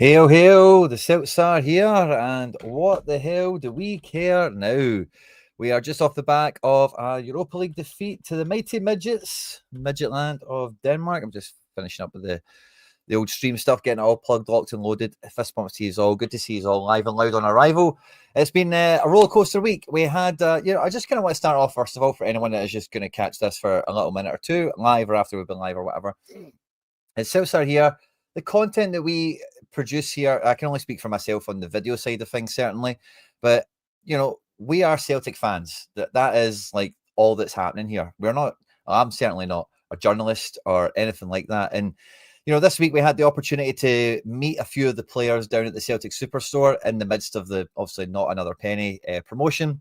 Hail, hail, the Celts are here, and what the hell do we care now? We are just off the back of a Europa League defeat to the mighty midgets, Midgetland of Denmark. I'm just finishing up with the old stream stuff, getting it all plugged, locked, and loaded. Fist bumps to you all. Good to see you all live and loud on arrival. It's been a roller coaster week. We had, I just kind of want to start off, first of all, for anyone that is just going to catch this for a little minute or two, live or after we've been live or whatever. Celts are here. The content that we produce here, I can only speak for myself on the video side of things, certainly. But, we are Celtic fans. That is like all that's happening here. I'm certainly not a journalist or anything like that. And, this week we had the opportunity to meet a few of the players down at the Celtic Superstore in the midst of the, obviously, not another penny promotion.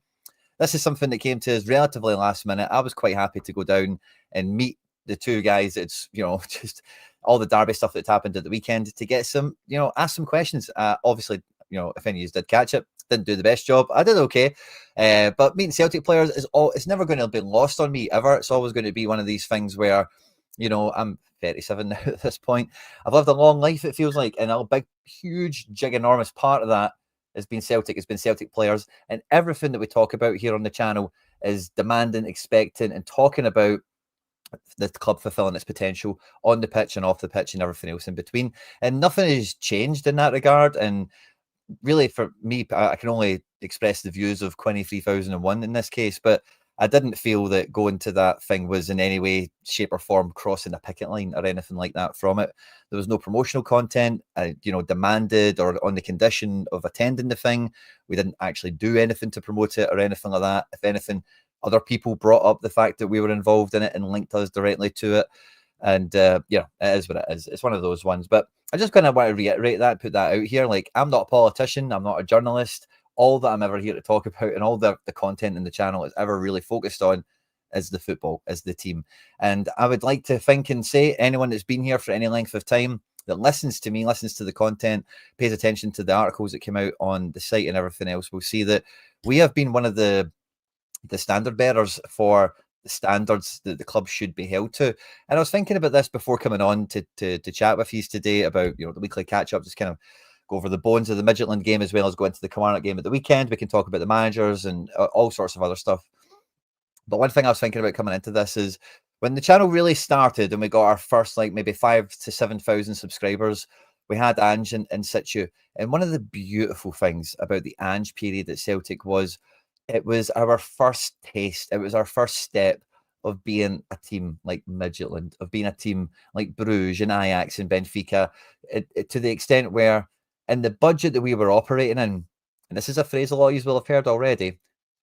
This is something that came to us relatively last minute. I was quite happy to go down and meet the two guys. It's, just all the derby stuff that's happened at the weekend to get some, ask some questions. Obviously, if any of you did catch it, didn't do the best job. I did okay. But meeting Celtic players it's never going to be lost on me ever. It's always going to be one of these things where, I'm 37 now at this point. I've lived a long life, it feels like, and a big, huge, enormous part of that has been Celtic. It's been Celtic players, and everything that we talk about here on the channel is demanding, expecting, and talking about the club fulfilling its potential on the pitch and off the pitch and everything else in between. And nothing has changed in that regard. And really, for me, I can only express the views of Quinny 3001 in this case, but I didn't feel that going to that thing was in any way, shape, or form crossing a picket line or anything like that from it. There was no promotional content, demanded or on the condition of attending the thing. We didn't actually do anything to promote it or anything like that. If anything, other people brought up the fact that we were involved in it and linked us directly to it. And, it is what it is. It's one of those ones. But I just kind of want to reiterate that, put that out here. Like, I'm not a politician. I'm not a journalist. All that I'm ever here to talk about and all the content in the channel is ever really focused on is the football, is the team. And I would like to think and say anyone that's been here for any length of time that listens to me, listens to the content, pays attention to the articles that came out on the site and everything else, will see that we have been one of the standard bearers for the standards that the club should be held to. And I was thinking about this before coming on to chat with you today about, the weekly catch-up, just kind of go over the bones of the Midgetland game as well as go into the Kilmarnock game at the weekend. We can talk about the managers and all sorts of other stuff. But one thing I was thinking about coming into this is when the channel really started and we got our first maybe 5,000 to 7,000 subscribers, we had Ange in situ. And one of the beautiful things about the Ange period at Celtic was it was our first taste. It was our first step of being a team like Midgetland, of being a team like Bruges and Ajax and Benfica, to the extent where in the budget that we were operating in, and this is a phrase a lot of you will have heard already,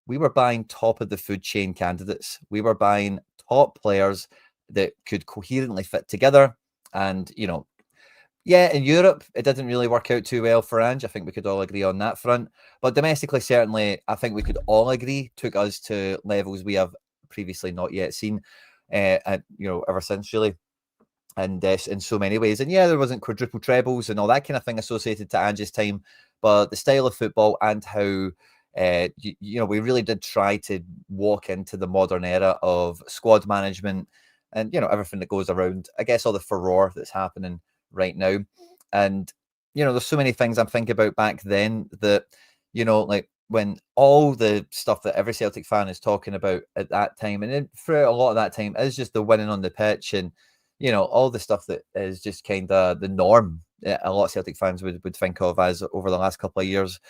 we were buying top of the food chain candidates. We were buying top players that could coherently fit together. And, in Europe, it didn't really work out too well for Ange. I think we could all agree on that front. But domestically, certainly, I think we could all agree, took us to levels we have previously not yet seen, ever since, really. And in so many ways. And there wasn't quadruple trebles and all that kind of thing associated to Ange's time. But the style of football and how, we really did try to walk into the modern era of squad management and, everything that goes around, I guess, all the furore that's happening right now. And there's so many things I'm thinking about back then that like when all the stuff that every Celtic fan is talking about at that time, and then throughout a lot of that time, is just the winning on the pitch and all the stuff that is just kind of the norm a lot of Celtic fans would think of as over the last couple of years.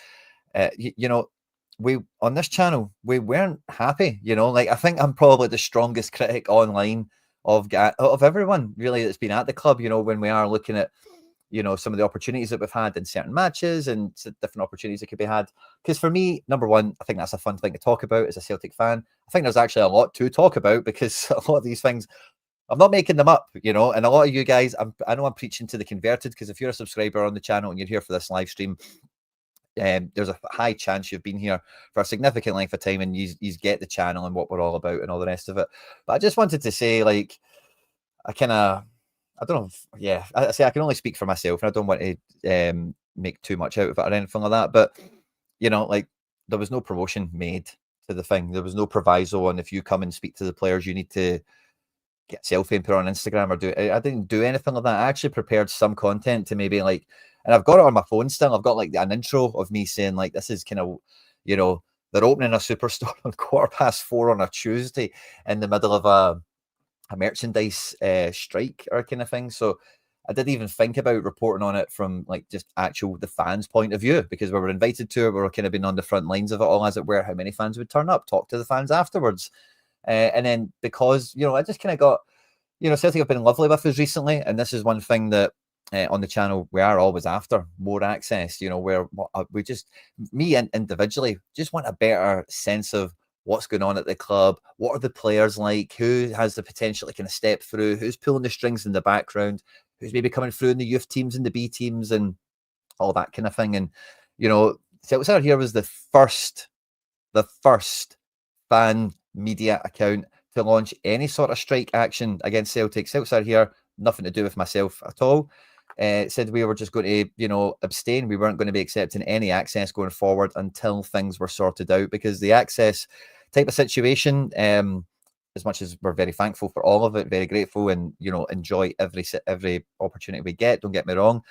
We on this channel, we weren't happy. I think I'm probably the strongest critic online of everyone really that's been at the club, when we are looking at, some of the opportunities that we've had in certain matches and different opportunities that could be had. Because for me, number one, I think that's a fun thing to talk about as a Celtic fan. I think there's actually a lot to talk about because a lot of these things, I'm not making them up, and a lot of you guys, I know I'm preaching to the converted, because if you're a subscriber on the channel and you're here for this live stream, there's a high chance you've been here for a significant length of time and you get the channel and what we're all about and all the rest of it. But I just wanted to say, I don't know. I say I can only speak for myself and I don't want to make too much out of it or anything like that. But, there was no promotion made to the thing. There was no proviso on if you come and speak to the players, you need to get a selfie and put it on Instagram or I didn't do anything like that. I actually prepared some content to maybe and I've got it on my phone still. I've got like an intro of me saying like, this is kind of, you know, they're opening a superstore on 4:15 on a Tuesday in the middle of a merchandise strike or kind of thing. So I didn't even think about reporting on it from like just actual the fans' point of view, because we were invited to it. We were kind of been on the front lines of it all, as it were. How many fans would turn up, talk to the fans afterwards, and then because I just kind of got, Celtic have been lovely with us recently, and this is one thing that on the channel we are always after more access. Where we just, me individually, just want a better sense of what's going on at the club, what are the players like, who has the potential to kind of step through, who's pulling the strings in the background, who's maybe coming through in the youth teams and the B teams and all that kind of thing. And Celtic here was the first fan media account to launch any sort of strike action against Celtic. Celtic here, nothing to do with myself at all. Said we were just going to, abstain. We weren't going to be accepting any access going forward until things were sorted out, because the access type of situation, as much as we're very thankful for all of it, very grateful, and enjoy every opportunity we get. Don't get me wrong,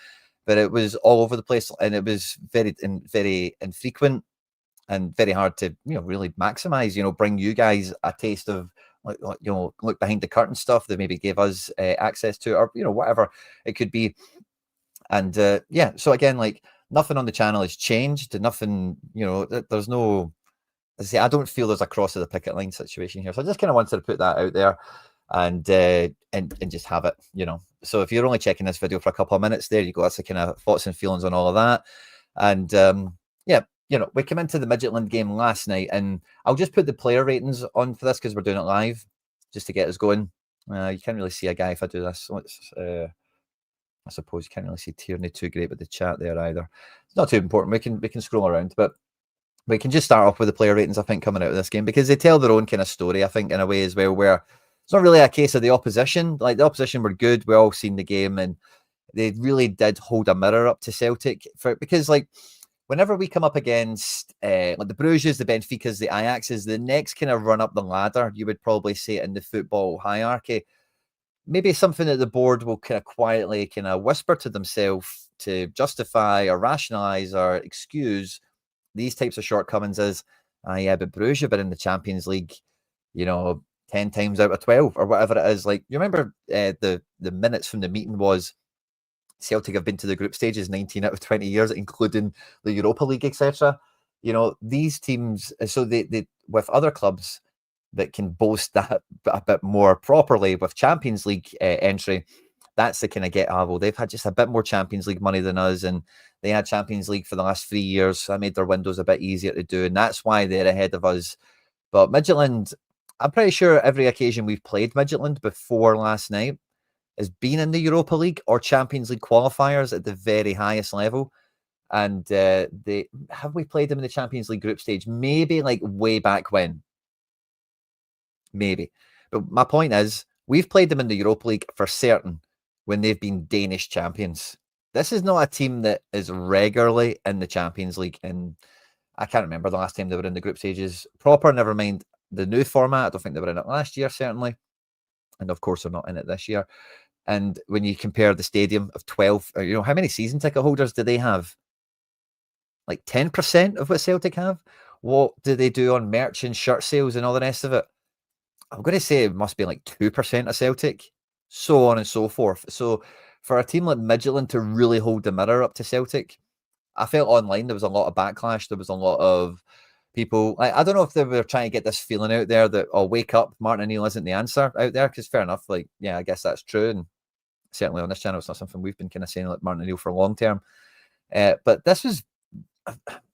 but it was all over the place, and it was very infrequent and very hard to really maximize. Bring you guys a taste of look behind the curtain stuff that maybe gave us access to, or whatever it could be. And so again, like, nothing on the channel has changed. Nothing, there's no, as I say, I don't feel there's a cross of the picket line situation here. So I just kind of wanted to put that out there and just have it, So if you're only checking this video for a couple of minutes, there you go. That's the kind of thoughts and feelings on all of that. And we came into the Midgetland game last night, and I'll just put the player ratings on for this because we're doing it live, just to get us going. You can't really see a guy if I do this. I suppose you can't really see Tierney too great with the chat there either. It's not too important. We can scroll around, but we can just start off with the player ratings, I think, coming out of this game, because they tell their own kind of story, I think, in a way as well, where it's not really a case of the opposition. Like, the opposition were good. We all seen the game, and they really did hold a mirror up to Celtic because like, whenever we come up against like the Bruges, the Benficas, the Ajaxes, the next kind of run up the ladder, you would probably say, in the football hierarchy, maybe something that the board will kind of quietly kind of whisper to themselves to justify or rationalize or excuse these types of shortcomings is, yeah, but Bruges have been in the Champions League, 10 times out of 12 or whatever it is. Like, you remember the minutes from the meeting was, Celtic have been to the group stages 19 out of 20 years, including the Europa League, etc. These teams, so they with other clubs that can boast that a bit more properly with Champions League entry, that's the kind of well, they've had just a bit more Champions League money than us, and they had Champions League for the last 3 years. So that made their windows a bit easier to do, and that's why they're ahead of us. But Midgetland, I'm pretty sure every occasion we've played Midgetland before last night has been in the Europa League or Champions League qualifiers at the very highest level. And have we played them in the Champions League group stage? Maybe like way back when. Maybe. But my point is, we've played them in the Europa League for certain when they've been Danish champions. This is not a team that is regularly in the Champions League. And I can't remember the last time they were in the group stages proper, never mind the new format. I don't think they were in it last year, certainly. And of course, they're not in it this year. And when you compare the stadium of 12, how many season ticket holders do they have? Like 10% of what Celtic have? What do they do on merch and shirt sales and all the rest of it? I'm going to say it must be like 2% of Celtic, so on and so forth. So for a team like Midgetland to really hold the mirror up to Celtic, I felt online there was a lot of backlash. There was a lot of people, I don't know if they were trying to get this feeling out there that, oh, wake up, Martin O'Neill isn't the answer out there, because fair enough, like, yeah, I guess that's true. And certainly on this channel, it's not something we've been kind of saying like Martin O'Neill for long term. But this was,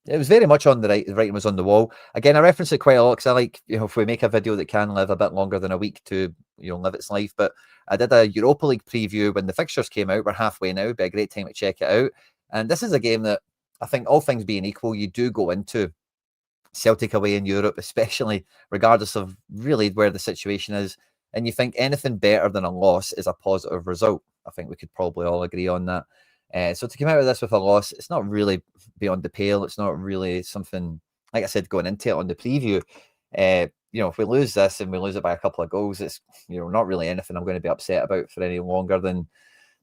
it was very much on the writing was on the wall. Again, I reference it quite a lot because I like, if we make a video that can live a bit longer than a week to, live its life. But I did a Europa League preview when the fixtures came out. We're halfway now, be a great time to check it out. And this is a game that I think, all things being equal, you do go into Celtic away in Europe, especially regardless of really where the situation is, and you think anything better than a loss is a positive result. I think we could probably all agree on that. So to come out of this with a loss, it's not really beyond the pale. It's not really something, like I said, going into it on the preview. If we lose this and we lose it by a couple of goals, it's not really anything I'm going to be upset about for any longer than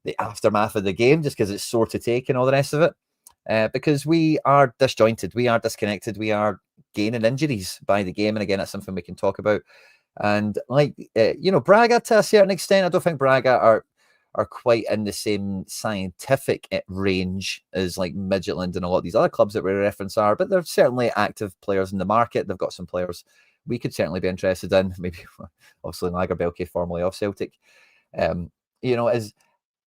the aftermath of the game, just because it's sore to take and all the rest of it. Because we are disjointed, we are disconnected, we are gaining injuries by the game. And again, that's something we can talk about. And like, Braga to a certain extent, I don't think Braga are quite in the same scientific range as like Midgetland and a lot of these other clubs that we reference are, but they're certainly active players in the market. They've got some players we could certainly be interested in, maybe obviously Lagerbielke, formerly of Celtic. As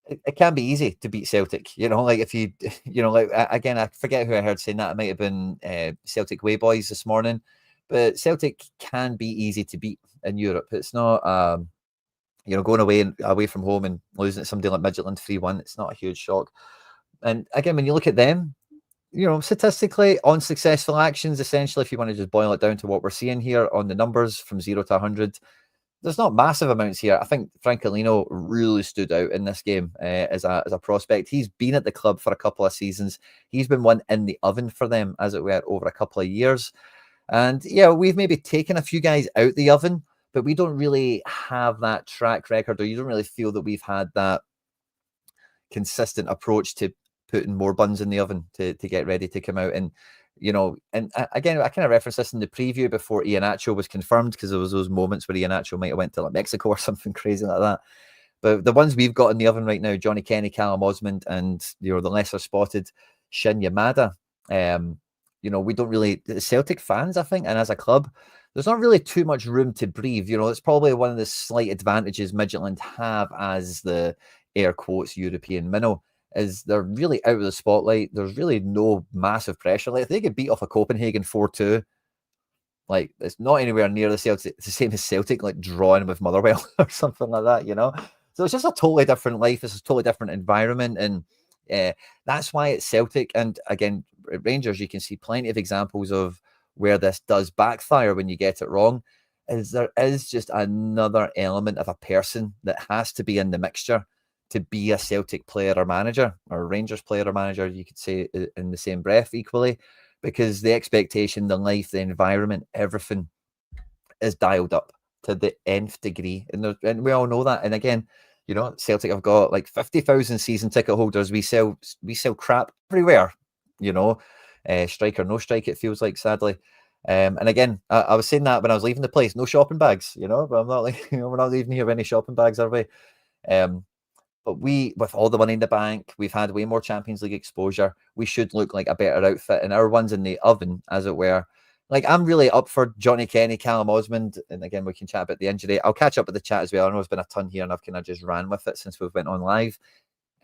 it can be easy to beat Celtic, like if you, like again, I forget who I heard saying that. It might have been Celtic Way Boys this morning, but Celtic can be easy to beat in Europe. It's not, going away from home and losing to somebody like Midgetland 3-1. It's not a huge shock. And again, when you look at them, statistically, on successful actions, essentially, if you want to just boil it down to what we're seeing here on the numbers from 0 to 100, there's not massive amounts here. I think Francolino really stood out in this game as a prospect. He's been at the club for a couple of seasons. He's been one in the oven for them, as it were, over a couple of years. And yeah, we've maybe taken a few guys out the oven, but we don't really have that track record, or you don't really feel that we've had that consistent approach to putting more buns in the oven to get ready to come out. And again, I kind of referenced this in the preview before Iheanacho was confirmed, because there was those moments where Iheanacho might have went to like Mexico or something crazy like that. But the ones we've got in the oven right now, Johnny Kenny, Callum Osmond, and the lesser spotted Shin Yamada. We don't really, the Celtic fans, I think, and as a club, there's not really too much room to breathe. It's probably one of the slight advantages Midgetland have as the air quotes European minnow, is they're really out of the spotlight. There's really no massive pressure. Like if they get beat off a Copenhagen 4-2, like it's not anywhere near the Celtic. It's the same as Celtic, like drawing with Motherwell or something like that, So it's just a totally different life. It's a totally different environment. And that's why it's Celtic. And again, at Rangers, you can see plenty of examples of where this does backfire when you get it wrong. Is there is just another element of a person that has to be in the mixture to be a Celtic player or manager, or a Rangers player or manager, you could say in the same breath equally, because the expectation, the life, the environment, everything is dialed up to the nth degree. And we all know that. And again, Celtic have got like 50,000 season ticket holders. We sell crap everywhere, strike or no strike, it feels like, sadly. And again, I was saying that when I was leaving the place, no shopping bags, but I'm not like, we're not leaving here with any shopping bags, are we? But we, with all the money in the bank, we've had way more Champions League exposure. We should look like a better outfit, and our one's in the oven, as it were. Like, I'm really up for Johnny Kenny, Callum Osmond, and again, we can chat about the injury. I'll catch up with the chat as well. I know it's been a ton here, and I've kind of just ran with it since we've went on live.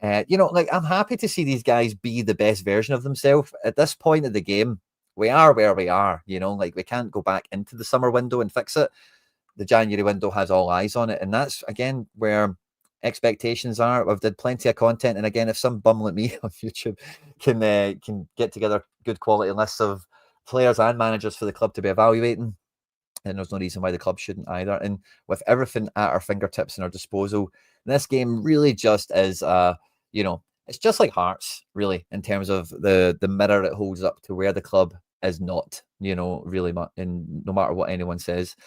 I'm happy to see these guys be the best version of themselves. At this point of the game, we are where we are, we can't go back into the summer window and fix it. The January window has all eyes on it, and that's, again, where expectations are. I've did plenty of content, and again, if some bum like me on YouTube can get together good quality lists of players and managers for the club to be evaluating, and there's no reason why the club shouldn't either. And with everything at our fingertips and our disposal, this game really just is it's just like Hearts, really, in terms of the mirror it holds up to where the club is not, really, and no matter what anyone says.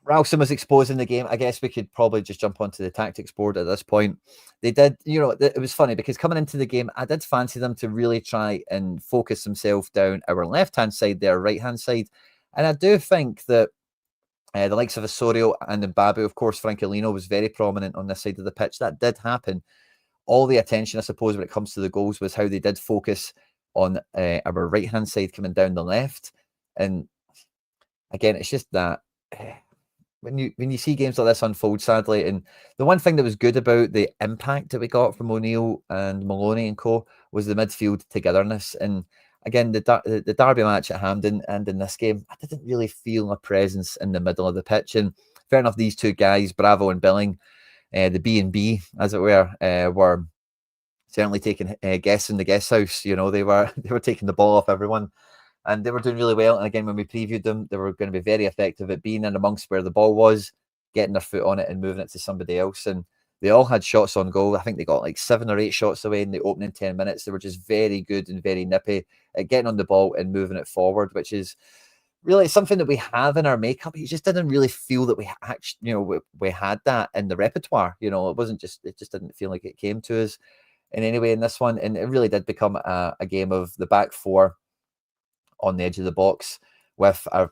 Ralston was exposed in the game. I guess we could probably just jump onto the tactics board at this point. They did, it was funny because coming into the game, I did fancy them to really try and focus themselves down our left-hand side, their right-hand side. And I do think that the likes of Osorio and Mbabu, of course, Francolino was very prominent on this side of the pitch. That did happen. All the attention, I suppose, when it comes to the goals was how they did focus on our right-hand side coming down the left. And again, it's just that when you see games like this unfold, sadly, and the one thing that was good about the impact that we got from O'Neill and Maloney and co was the midfield togetherness. And again, the derby match at Hampden and in this game, I didn't really feel a presence in the middle of the pitch. And fair enough, these two guys, Bravo and Billing, the B&B, as it were certainly taking guests in the guest house. They were taking the ball off everyone. And they were doing really well. And again, when we previewed them, they were going to be very effective at being in amongst where the ball was, getting their foot on it and moving it to somebody else. And they all had shots on goal. I think they got like 7 or 8 shots away in the opening 10 minutes. They were just very good and very nippy at getting on the ball and moving it forward, which is really it's something that we have in our makeup. He just didn't really feel that we actually, we had that in the repertoire. It just didn't feel like it came to us in any way in this one. And it really did become a game of the back four on the edge of the box with a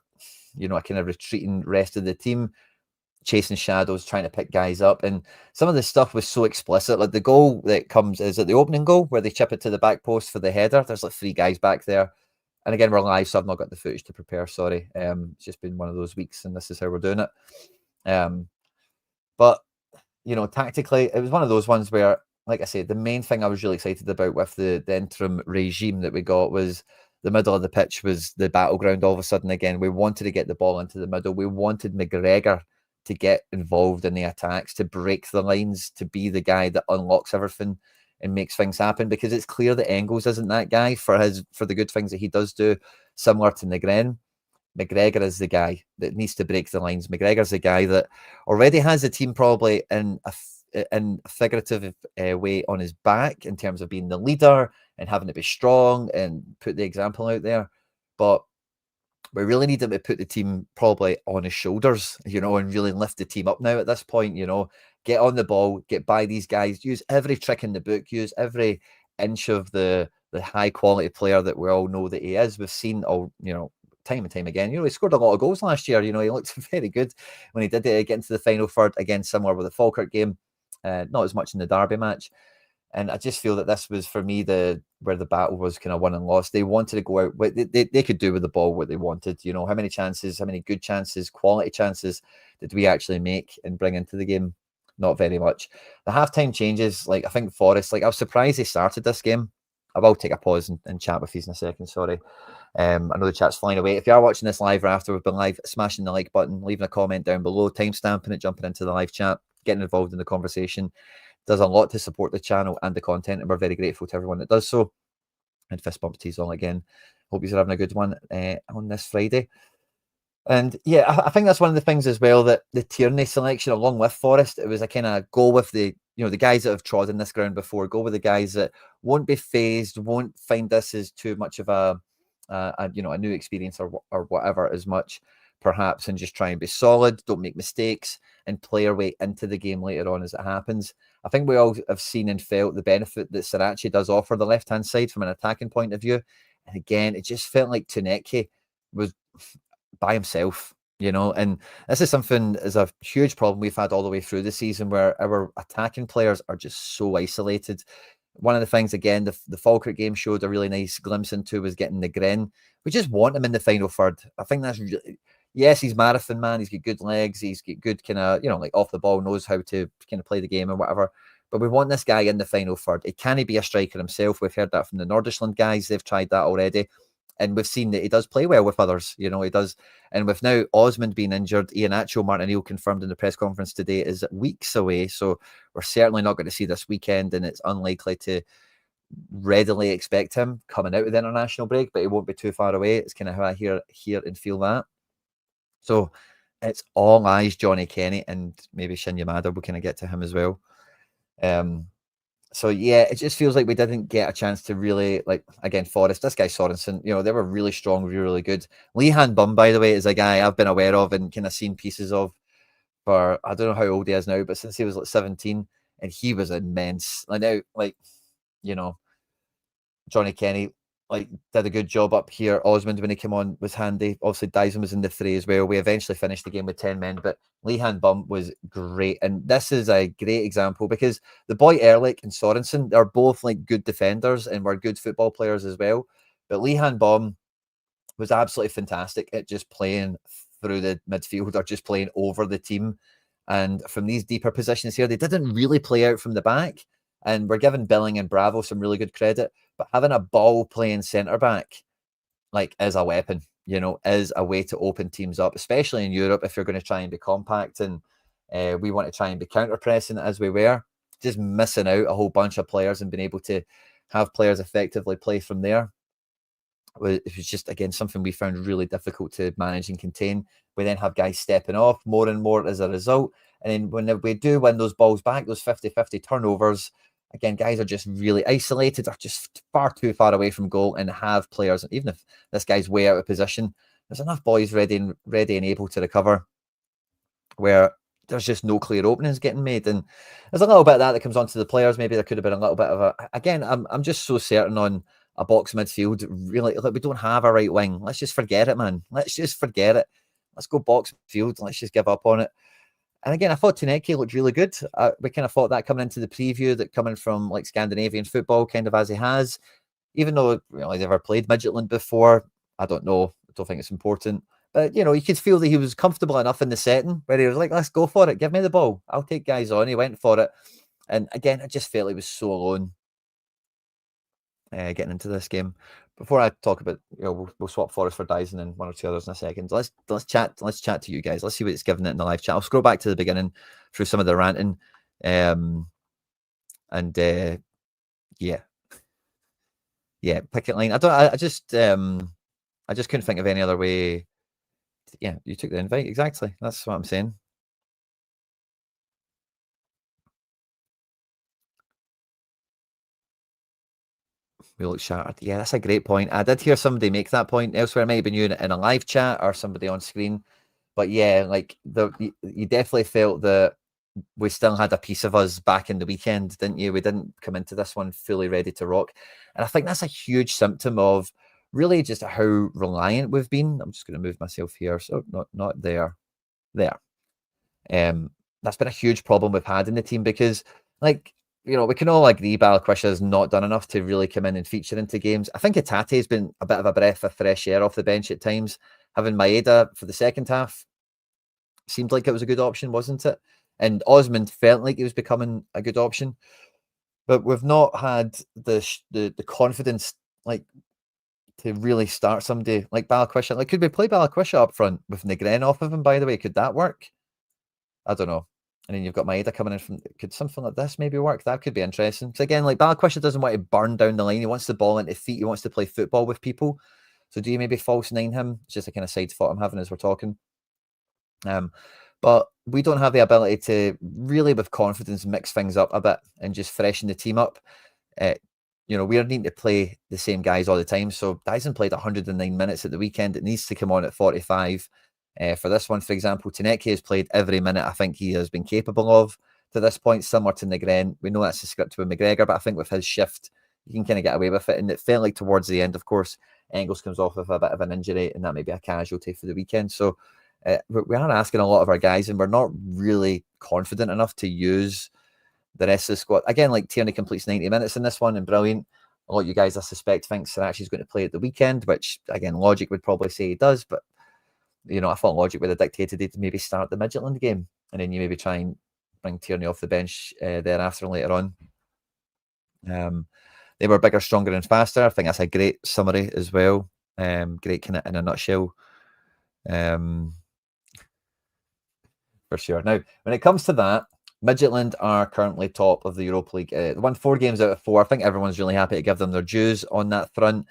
kind of retreating rest of the team, chasing shadows, trying to pick guys up. And some of the stuff was so explicit. Like the goal that comes is at the opening goal where they chip it to the back post for the header. There's like 3 guys back there. And again, we're live, so I've not got the footage to prepare. Sorry. It's just been one of those weeks, and this is how we're doing it. But, tactically, it was one of those ones where, like I said, the main thing I was really excited about with the interim regime that we got was the middle of the pitch was the battleground all of a sudden again. We wanted to get the ball into the middle. We wanted McGregor to get involved in the attacks, to break the lines, to be the guy that unlocks everything and makes things happen, because it's clear that Engels isn't that guy for the good things that he does do, similar to Negren. McGregor is the guy that needs to break the lines. McGregor's the guy that already has the team probably in a figurative way on his back in terms of being the leader and having to be strong and put the example out there. But we really need him to put the team probably on his shoulders, and really lift the team up now at this point, get on the ball, get by these guys, use every trick in the book, use every inch of the high quality player that we all know that he is. We've seen time and time again. He scored a lot of goals last year. He looked very good when he did get into the final third, again, similar with the Falkirk game. Not as much in the Derby match. And I just feel that this was, for me, where the battle was kind of won and lost. They wanted to go out. They could do with the ball what they wanted. How many chances, how many good chances, quality chances did we actually make and bring into the game? Not very much. The halftime changes, I think Forest, I was surprised they started this game. I will take a pause and chat with you in a second, sorry. I know the chat's flying away. If you are watching this live or after we've been live, smashing the like button, leaving a comment down below, timestamping it, jumping into the live chat, getting involved in the conversation does a lot to support the channel and the content, and we're very grateful to everyone that does so. And fist bump to you all again. Hope you're having a good one on this Friday. And yeah, I think that's one of the things as well, that the Tierney selection along with Forest, it was a kind of go with the guys that have trodden this ground before, go with the guys that won't be phased, won't find this as too much of a new experience or whatever as much, perhaps, and just try and be solid, don't make mistakes, and play our way into the game later on as it happens. I think we all have seen and felt the benefit that Sriracha does offer the left-hand side from an attacking point of view. And again, it just felt like Tuneke was by himself, and this is something is a huge problem we've had all the way through the season, where our attacking players are just so isolated. One of the things, again, the Falkirk game showed a really nice glimpse into was getting Negren. We just want him in the final third. I think that's really, yes, he's marathon man. He's got good legs. He's got good kind of, off the ball, knows how to kind of play the game or whatever. But we want this guy in the final third. Can he be a striker himself? We've heard that from the Nordisland guys. They've tried that already. And we've seen that he does play well with others. He does. And with now Osmond being injured, Iheanacho, Martin O'Neill confirmed in the press conference today, is weeks away. So we're certainly not going to see this weekend, and it's unlikely to readily expect him coming out of the international break, but he won't be too far away. It's kind of how I hear and feel that. So it's all eyes Johnny Kenny, and maybe Shin Yamada. We'll kind of get to him as well. So yeah, it just feels like we didn't get a chance to really, again, Forest, this guy Sorensen, they were really strong, really good. Lehan Bum, by the way, is a guy I've been aware of and kind of seen pieces of for, I don't know how old he is now, but since he was 17, and he was immense. Johnny Kenny did a good job up here. Osmond, when he came on, was handy. Obviously, Dyson was in the fray as well. We eventually finished the game with 10 men, but Lehan Bum was great. And this is a great example because the boy Ehrlich and Sorensen are both good defenders and were good football players as well. But Lehan Bum was absolutely fantastic at just playing through the midfield or just playing over the team. And from these deeper positions here, they didn't really play out from the back. And we're giving Billing and Bravo some really good credit. But having a ball-playing centre-back, is a weapon, is a way to open teams up, especially in Europe if you're going to try and be compact. And we want to try and be counter-pressing as we were. Just missing out a whole bunch of players and being able to have players effectively play from there. It was just, again, something we found really difficult to manage and contain. We then have guys stepping off more and more as a result. And then when we do win those balls back, those 50-50 turnovers, again, guys are just really isolated, are just far too far away from goal and have players, even if this guy's way out of position, there's enough boys ready and able to recover where there's just no clear openings getting made. And there's a little bit of that comes onto the players. Maybe there could have been a little bit of again, I'm just so certain on a box midfield. Really, like, we don't have a right wing. Let's just forget it, man. Let's just forget it. Let's go box midfield. Let's just give up on it. And again, I thought Tuneki looked really good. We kind of thought that coming into the preview, that coming from like Scandinavian football, kind of as he has, even though he's never played Midgetland before. I don't know. I don't think it's important. But, you could feel that he was comfortable enough in the setting where he was like, let's go for it. Give me the ball. I'll take guys on. He went for it. And again, I just felt he was so alone getting into this game. Before I talk about, we'll swap Forest for Dyson and one or two others in a second. Let's chat to you guys. Let's see what it's given it in the live chat. I'll scroll back to the beginning through some of the ranting. Yeah, picket line. I just couldn't think of any other way. Yeah, you took the invite. Exactly. That's what I'm saying. We look shattered. Yeah, that's a great point. I did hear somebody make that point elsewhere. It might have been you in a live chat or somebody on screen. But yeah, like you definitely felt that we still had a piece of us back in the weekend, didn't you? We didn't come into this one fully ready to rock. And I think that's a huge symptom of really just how reliant we've been. I'm just going to move myself here. So not there. There. That's been a huge problem we've had in the team because, like, we can all agree Balikwisha has not done enough to really come in and feature into games. I think Itate has been a bit of a breath of fresh air off the bench at times. Having Maeda for the second half seemed like it was a good option, wasn't it? And Osmond felt like he was becoming a good option. But we've not had the confidence, like, to really start somebody like Balikwisha. Like, could we play Balikwisha up front with Negren off of him, by the way? Could that work? I don't know. And then you've got Maeda coming in from. Could something like this maybe work? That could be interesting. So again, like, Balikwisha doesn't want to burn down the line. He wants the ball into feet. He wants to play football with people. So do you maybe false nine him? It's just a kind of side thought I'm having as we're talking. But we don't have the ability to really, with confidence, mix things up a bit and just freshen the team up. We're needing to play the same guys all the time. So Dyson played 109 minutes at the weekend. It needs to come on at 45. For this one, for example, Tuneki has played every minute I think he has been capable of to this point, similar to Negren. We know that's the script with McGregor, but I think with his shift, you can kind of get away with it. And it felt like towards the end, of course, Engels comes off with a bit of an injury, and that may be a casualty for the weekend. So we are asking a lot of our guys, and we're not really confident enough to use the rest of the squad. Again, like, Tierney completes 90 minutes in this one, and brilliant. A lot of you guys, I suspect, think Sriracha's going to play at the weekend, which, again, logic would probably say he does, but I thought logic would have dictated it to maybe start the Midgetland game, and then you maybe try and bring Tierney off the bench thereafter and later on. They were bigger, stronger, and faster. I think that's a great summary as well. Great kind of in a nutshell. For sure. Now, when it comes to that, Midgetland are currently top of the Europa League. They won 4 games out of 4. I think everyone's really happy to give them their dues on that front.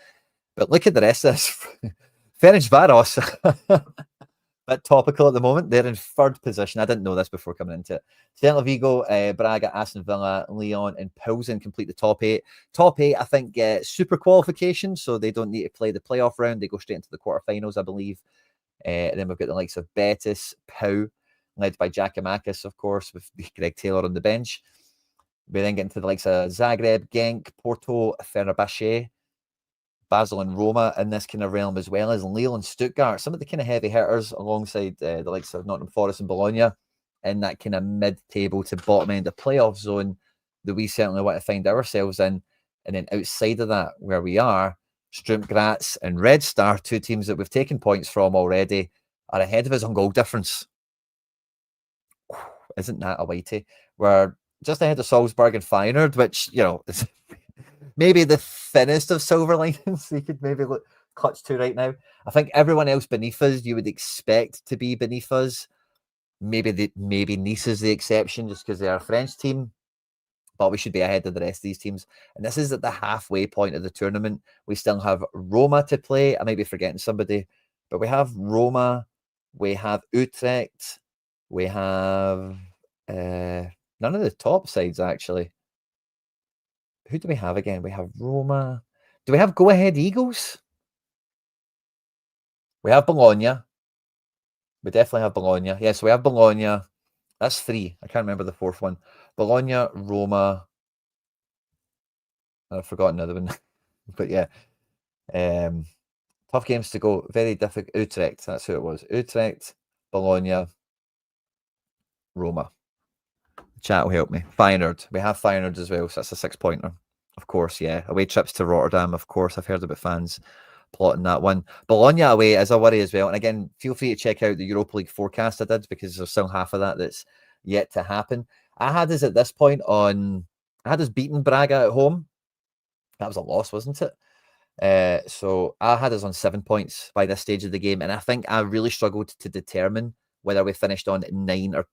But look at the rest of this. Ferencvaros, bit topical at the moment. They're in 3rd position. I didn't know this before coming into it. Celta Vigo, Braga, Aston Villa, Leon, and Pilsen complete the top 8. Top 8, I think, get super qualification, so they don't need to play the playoff round. They go straight into the quarterfinals, I believe. And then we've got the likes of Betis, Pau, led by Giacomakis, of course, with Greg Taylor on the bench. We then get into the likes of Zagreb, Genk, Porto, Fenerbahce, Basel and Roma in this kind of realm, as well as Lille and Stuttgart, some of the kind of heavy hitters alongside the likes of Nottingham Forest and Bologna in that kind of mid-table to bottom end of playoff zone that we certainly want to find ourselves in. And then outside of that, where we are, Sturm Graz and Red Star, 2 teams that we've taken points from already, are ahead of us on goal difference. Isn't that a weighty? We're just ahead of Salzburg and Feyenoord, which, is maybe the thinnest of silver linings you could maybe clutch to right now. I think everyone else beneath us, you would expect to be beneath us. Maybe Nice is the exception just because they're a French team, but we should be ahead of the rest of these teams. And this is at the halfway point of the tournament. We still have Roma to play. I might be forgetting somebody, but we have Roma, we have Utrecht, we have none of the top sides, actually. Who do we have again? We have Roma. Do we have Go Ahead Eagles? We have Bologna. We definitely have Bologna. Yes, we have Bologna. That's 3. I can't remember the 4th one. Bologna, Roma. I've forgotten another one. But yeah. Tough games to go. Very difficult. Utrecht. That's who it was. Utrecht, Bologna, Roma. Chat will help me. Feyenoord. We have Feyenoord as well, so that's a 6-pointer. Of course, yeah. Away trips to Rotterdam, of course. I've heard about fans plotting that one. Bologna away is a worry as well. And again, feel free to check out the Europa League forecast I did, because there's still half of that that's yet to happen. I had us at this point on... I had us beating Braga at home. That was a loss, wasn't it? So I had us on 7 points by this stage of the game, and I think I really struggled to determine whether we finished on 9 or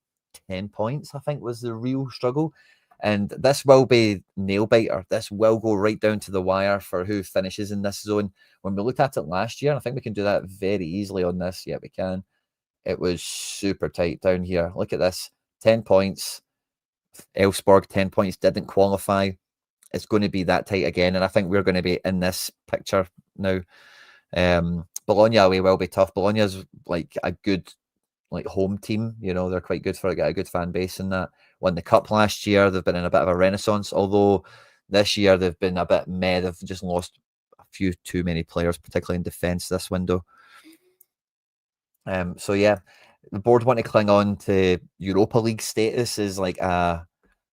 10 points. I think was the real struggle, and this will be nail biter. This will go right down to the wire for who finishes in this zone. When we looked at it last year, I think we can do that very easily on this. Yeah, we can. It was super tight down here. Look at this: 10 points. Elfsborg 10 points, didn't qualify. It's going to be that tight again, and I think we're going to be in this picture now. Bologna away will be tough. Bologna's like a good home team, they're quite good for a good fan base in that. Won the cup last year. They've been in a bit of a renaissance, although this year they've been a bit meh. They've just lost a few too many players, particularly in defence this window. So yeah, the board want to cling on to Europa League status is like a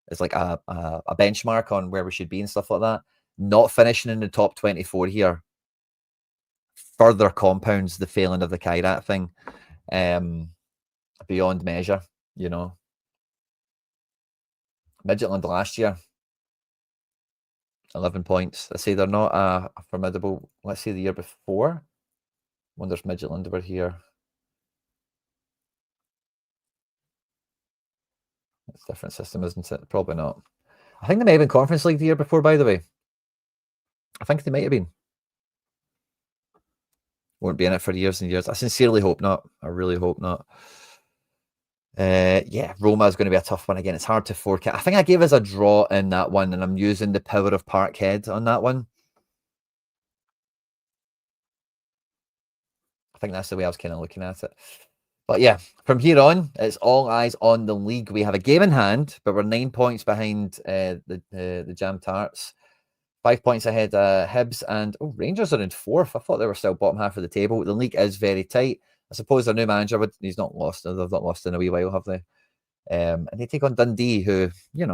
benchmark on where we should be and stuff like that. Not finishing in the top 24 here further compounds the failing of the Kairat thing beyond measure, Midgetland last year, 11 points. Let's say they're not a formidable. Let's say the year before. Wonder if Midgetland were here. It's a different system, isn't it? Probably not. I think they may have been Conference League the year before, by the way. I think they might have been. Won't be in it for years and years. I sincerely hope not. I really hope not. Yeah, Roma is going to be a tough one again. It's hard to forecast. I think I gave us a draw in that one, and I'm using the power of Parkhead on that one. I think that's the way I was kind of looking at it. But yeah, from here on, it's all eyes on the league. We have a game in hand, but we're 9 points behind the Jam Tarts. 5 points ahead Hibs, and Rangers are in 4th. I thought they were still bottom half of the table. The league is very tight. I suppose their new manager he's not lost. They've not lost in a wee while, have they? And they take on Dundee, who,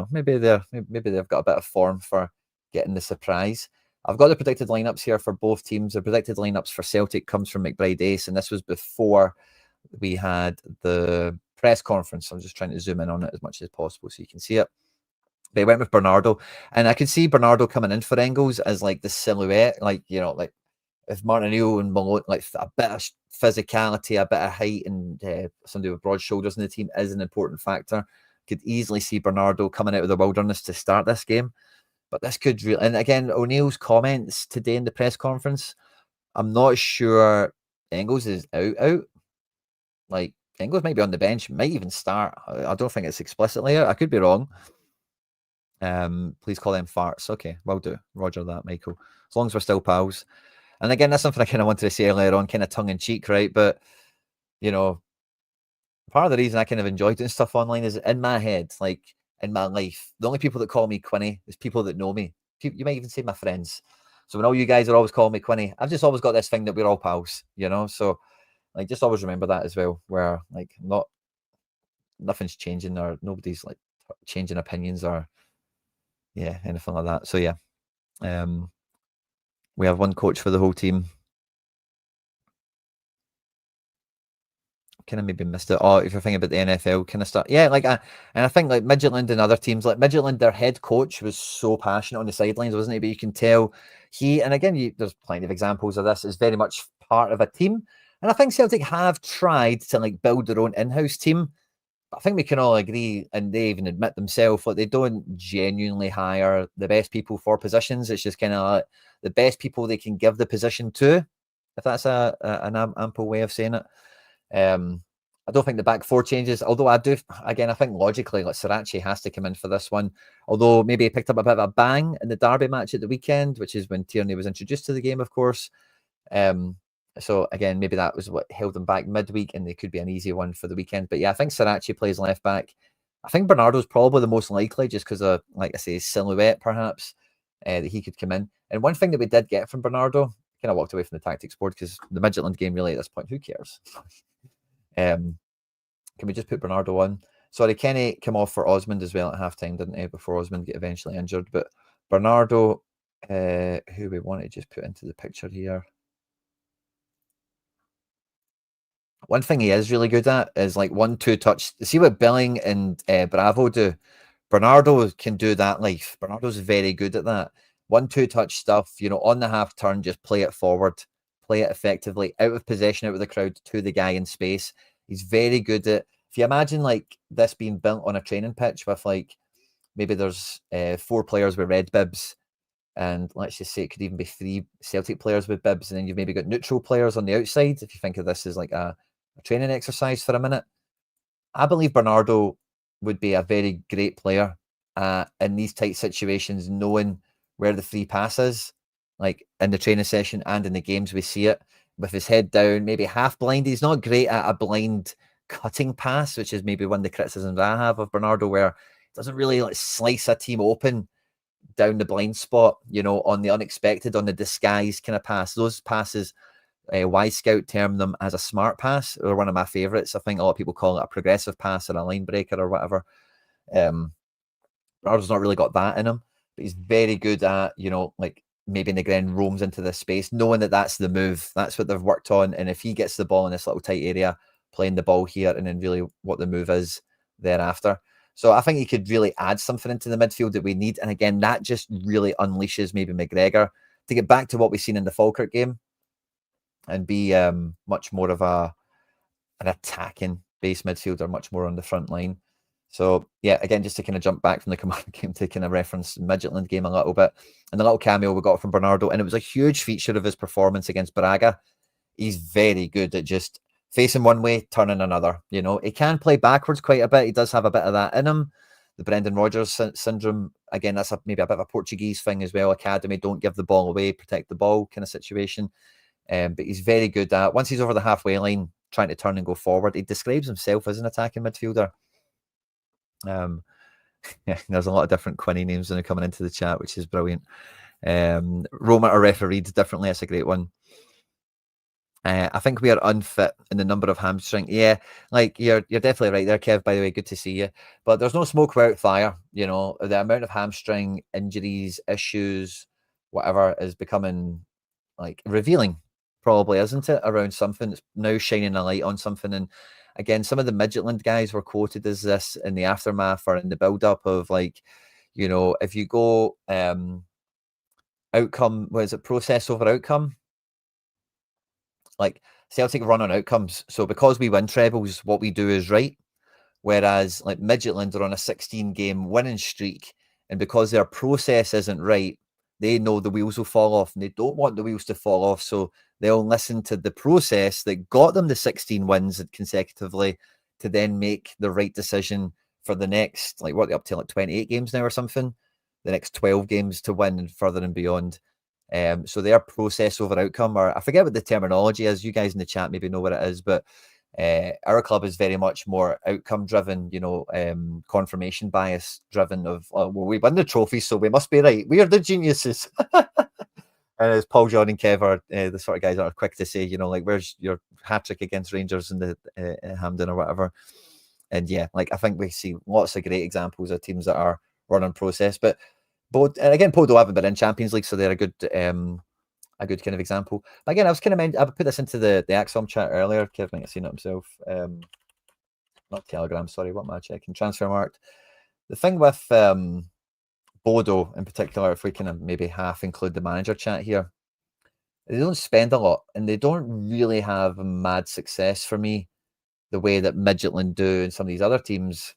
maybe they've got a bit of form for getting the surprise. I've got the predicted lineups here for both teams. The predicted lineups for Celtic comes from McBride Ace, and this was before we had the press conference. I'm just trying to zoom in on it as much as possible so you can see it. But he went with Bernardo, and I could see Bernardo coming in for Engels as like the silhouette, like if Martinelli and Malone, like a bit of physicality, a bit of height, and somebody with broad shoulders in the team is an important factor. Could easily see Bernardo coming out of the wilderness to start this game, but this could really. And again, O'Neill's comments today in the press conference, I'm not sure Engels is out. Like Engels might be on the bench, might even start. I don't think it's explicitly out. I could be wrong. Please call them farts. Okay, will do. Roger that, Michael. As long as we're still pals. And again, that's something I kind of wanted to say earlier on, kind of tongue in cheek, right? But part of the reason I kind of enjoy doing stuff online is in my head, like in my life, the only people that call me Quinny is people that know me. You might even say my friends. So when all you guys are always calling me Quinny, I've just always got this thing that we're all pals, So like, just always remember that as well, where like nothing's changing or nobody's like changing opinions or anything like that. So yeah, we have one coach for the whole team. Kind of maybe missed it. Oh, if you're thinking about the NFL, kind of start. Yeah, and I think like Midgetland and other teams, like Midgetland, their head coach was so passionate on the sidelines, wasn't he? But you can tell and again, there's plenty of examples of this, is very much part of a team. And I think Celtic have tried to like build their own in-house team. I think we can all agree, and they even admit themselves, like they don't genuinely hire the best people for positions. It's just kind of like the best people they can give the position to, if that's an ample way of saying it. I don't think the back four changes, although I do, again, I think logically, like Sriracha has to come in for this one. Although maybe he picked up a bit of a bang in the derby match at the weekend, which is when Tierney was introduced to the game, of course. So again, maybe that was what held them back midweek, and they could be an easy one for the weekend. But yeah, I think Sriracha plays left back. I think Bernardo's probably the most likely, just because of, like I say, silhouette perhaps, that he could come in. And one thing that we did get from Bernardo, kind of walked away from the tactics board because the Midgetland game really at this point, who cares? Can we just put Bernardo on? Sorry, Kenny came off for Osmond as well at halftime, didn't he? Before Osmond get eventually injured. But Bernardo, who we want to just put into the picture here. One thing he is really good at is like 1-2 touch. See what Billing and Bravo do? Bernardo can do that life. Bernardo's very good at that. 1-2 touch stuff, on the half turn, just play it forward, play it effectively, out of possession, out of the crowd to the guy in space. He's very good at, if you imagine like this being built on a training pitch with like, maybe there's 4 players with red bibs, and let's just say it could even be 3 Celtic players with bibs, and then you've maybe got neutral players on the outside. If you think of this as like a training exercise for a minute, I believe Bernardo would be a very great player in these tight situations, knowing where the free pass is, like in the training session and in the games we see it, with his head down, maybe half blind. He's not great at a blind cutting pass, which is maybe one of the criticisms I have of Bernardo, where he doesn't really like slice a team open down the blind spot, on the unexpected, on the disguise kind of pass. Those passes, Y Scout term them as a smart pass. They're one of my favorites. I think a lot of people call it a progressive pass or a line breaker or whatever. Bernardo's not really got that in him, but he's very good at, like maybe Negren roams into this space, knowing that that's the move. That's what they've worked on. And if he gets the ball in this little tight area, playing the ball here, and then really what the move is thereafter. So I think he could really add something into the midfield that we need. And again, that just really unleashes maybe McGregor to get back to what we've seen in the Falkirk game and be much more of an attacking base midfielder, much more on the front line. So yeah, again, just to kind of jump back from the Command game to kind of reference Midgetland game a little bit, and the little cameo we got from Bernardo, and it was a huge feature of his performance against Braga. He's very good at just facing one way, turning another. He can play backwards quite a bit. He does have a bit of that in him. The Brendan Rodgers syndrome, again, that's maybe a bit of a Portuguese thing as well. Academy, don't give the ball away, protect the ball kind of situation. But he's very good at, once he's over the halfway line, trying to turn and go forward. He describes himself as an attacking midfielder. Yeah, there's a lot of different Quinny names that are coming into the chat, which is brilliant. Roma are refereed differently. That's a great one. I think we are unfit in the number of hamstring. Yeah, like you're definitely right there, Kev. By the way, good to see you. But there's no smoke without fire. The amount of hamstring injuries, issues, whatever, is becoming like revealing, probably, isn't it? Around something that's now shining a light on something. And again, some of the Midgetland guys were quoted as this in the aftermath or in the build-up of like, if you go outcome, was it process over outcome? Like Celtic run on outcomes. So because we win trebles, what we do is right. Whereas like Midgetland are on a 16-game winning streak, and because their process isn't right, they know the wheels will fall off, and they don't want the wheels to fall off. So they'll listen to the process that got them the 16 wins consecutively to then make the right decision for the next, like what, up to like 28 games now or something, the next 12 games to win and further and beyond. So their process over outcome, or I forget what the terminology is. You guys in the chat maybe know what it is, but our club is very much more outcome driven, confirmation bias driven of, well, we won the trophy, so we must be right. We are the geniuses. And as Paul, John, and Kev are the sort of guys that are quick to say, like, where's your hat trick against Rangers in the Hampden or whatever. And yeah, like, I think we see lots of great examples of teams that are running process. But both, and again, Podo haven't been in Champions League, so they're a good kind of example. But again, I was kind of I put this into the Axom chat earlier. Kev might have seen it himself. Not Telegram, sorry. What am I checking? Transfermarkt. The thing with Bodo in particular, if we can maybe half include the manager chat here, they don't spend a lot, and they don't really have mad success for me the way that Midgetland do and some of these other teams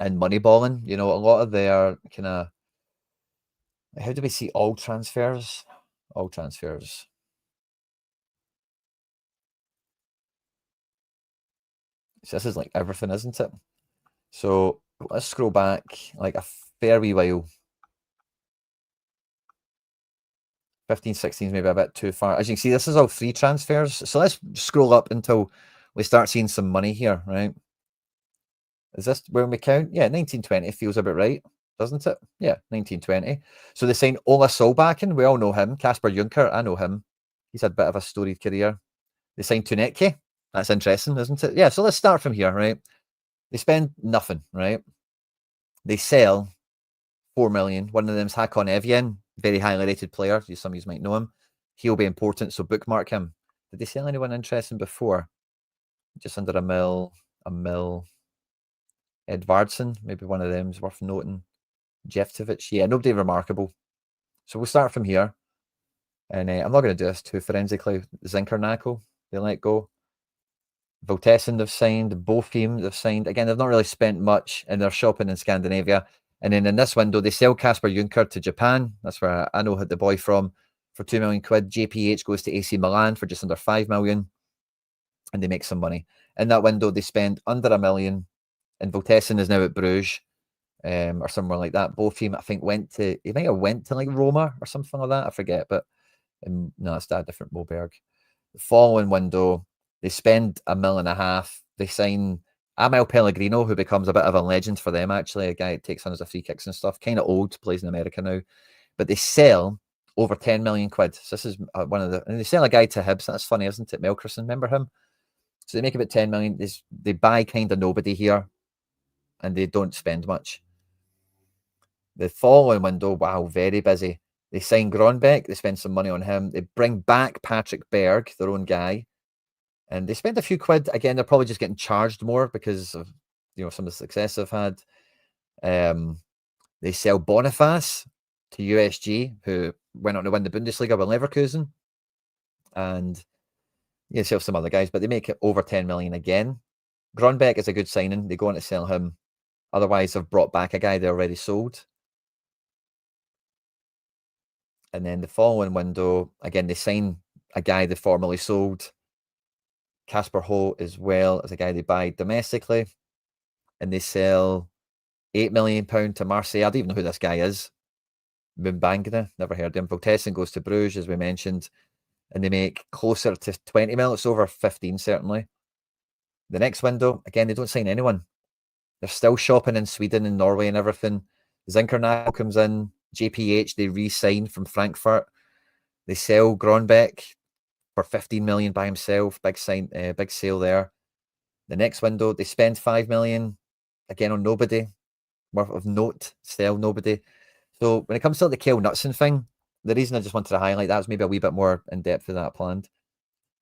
in moneyballing. A lot of their kind of, how do we see all transfers? All transfers. So this is like everything, isn't it? So let's scroll back like a fair wee while. 15, 16 is maybe a bit too far. As you can see, this is all free transfers. So let's scroll up until we start seeing some money here, right? Is this when we count? Yeah, 1920 feels about right, doesn't it? Yeah, 1920. So they signed Ola Solbakken. We all know him. Kasper Junker, I know him. He's had a bit of a storied career. They signed Tunetke. That's interesting, isn't it? Yeah, so let's start from here, right? They spend nothing, right? They sell 4 million. One of them's Hakon Evjen, very highly rated player. Some of you might know him. He'll be important, so bookmark him. Did they sell anyone interesting before? Just under a mil. Edvardsen, maybe one of them's worth noting. Jeftovic, yeah, nobody remarkable. So we'll start from here. And I'm not going to do this too forensically. Zinkernackel, they let go. Voltessen they've signed. Bofim they've signed. Again, they've not really spent much in their shopping in Scandinavia. And then in this window, they sell Kasper Junker to Japan. That's where I know the boy from for 2 million quid. JPH goes to AC Milan for just under 5 million. And they make some money. In that window, they spend under $1 million. And Voltessen is now at Bruges. Or somewhere like that. Bofim, I think, he might have went to like Roma or something like that. I forget, but no, it's a different Moberg. The following window, they spend $1.5 million. They sign Amel Pellegrino, who becomes a bit of a legend for them, actually. A guy that takes hundreds of free kicks and stuff. Kind of old, plays in America now. But they sell over 10 million quid. So this is one of the... And they sell a guy to Hibs. That's funny, isn't it? Melkerson, remember him? So they make about 10 million. They buy kind of nobody here. And they don't spend much. The following window, wow, very busy. They sign Gronbeck. They spend some money on him. They bring back Patrick Berg, their own guy. And they spend a few quid. Again, they're probably just getting charged more because of some of the success they've had. They sell Boniface to USG, who went on to win the Bundesliga with Leverkusen. And they sell some other guys, but they make it over 10 million again. Gronbeck is a good signing. They go on to sell him. Otherwise, they've brought back a guy they already sold. And then the following window, again, they sign a guy they formerly sold. Casper Ho as well as a guy they buy domestically. And they sell £8 million to Marseille. I don't even know who this guy is. Mumbangne, never heard of him. Voltessen goes to Bruges, as we mentioned. And they make closer to 20 mil. It's over 15, certainly. The next window, again, they don't sign anyone. They're still shopping in Sweden and Norway and everything. Zinkernackel comes in. JPH, they re-sign from Frankfurt. They sell Gronbeck for 15 million by himself. Big sale there. The next window, they spend 5 million again on nobody. Worth of note, sell nobody. So when it comes to the Kjell Knutsen thing, the reason I just wanted to highlight that was maybe a wee bit more in depth than that planned.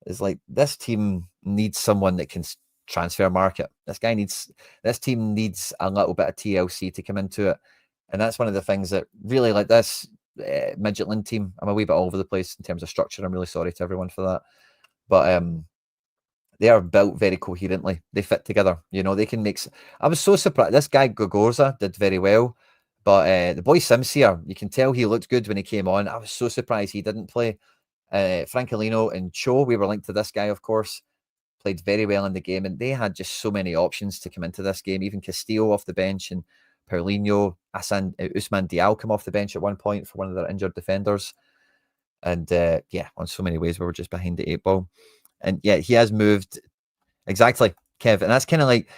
Is like this team needs someone that can transfer market. This team needs a little bit of TLC to come into it. And that's one of the things that really, like this Midgetland team, I'm a wee bit all over the place in terms of structure. I'm really sorry to everyone for that. But they are built very coherently. They fit together. They can make... I was so surprised. This guy, Gogorza, did very well. But the boy Sims here, you can tell he looked good when he came on. I was so surprised he didn't play. Francolino and Cho, we were linked to this guy, of course. Played very well in the game. And they had just so many options to come into this game. Even Castillo off the bench and Paulinho, Usman Dial come off the bench at one point for one of their injured defenders. And on so many ways we were just behind the 8 ball. And yeah, he has moved. Exactly, Kev. And that's kind of like,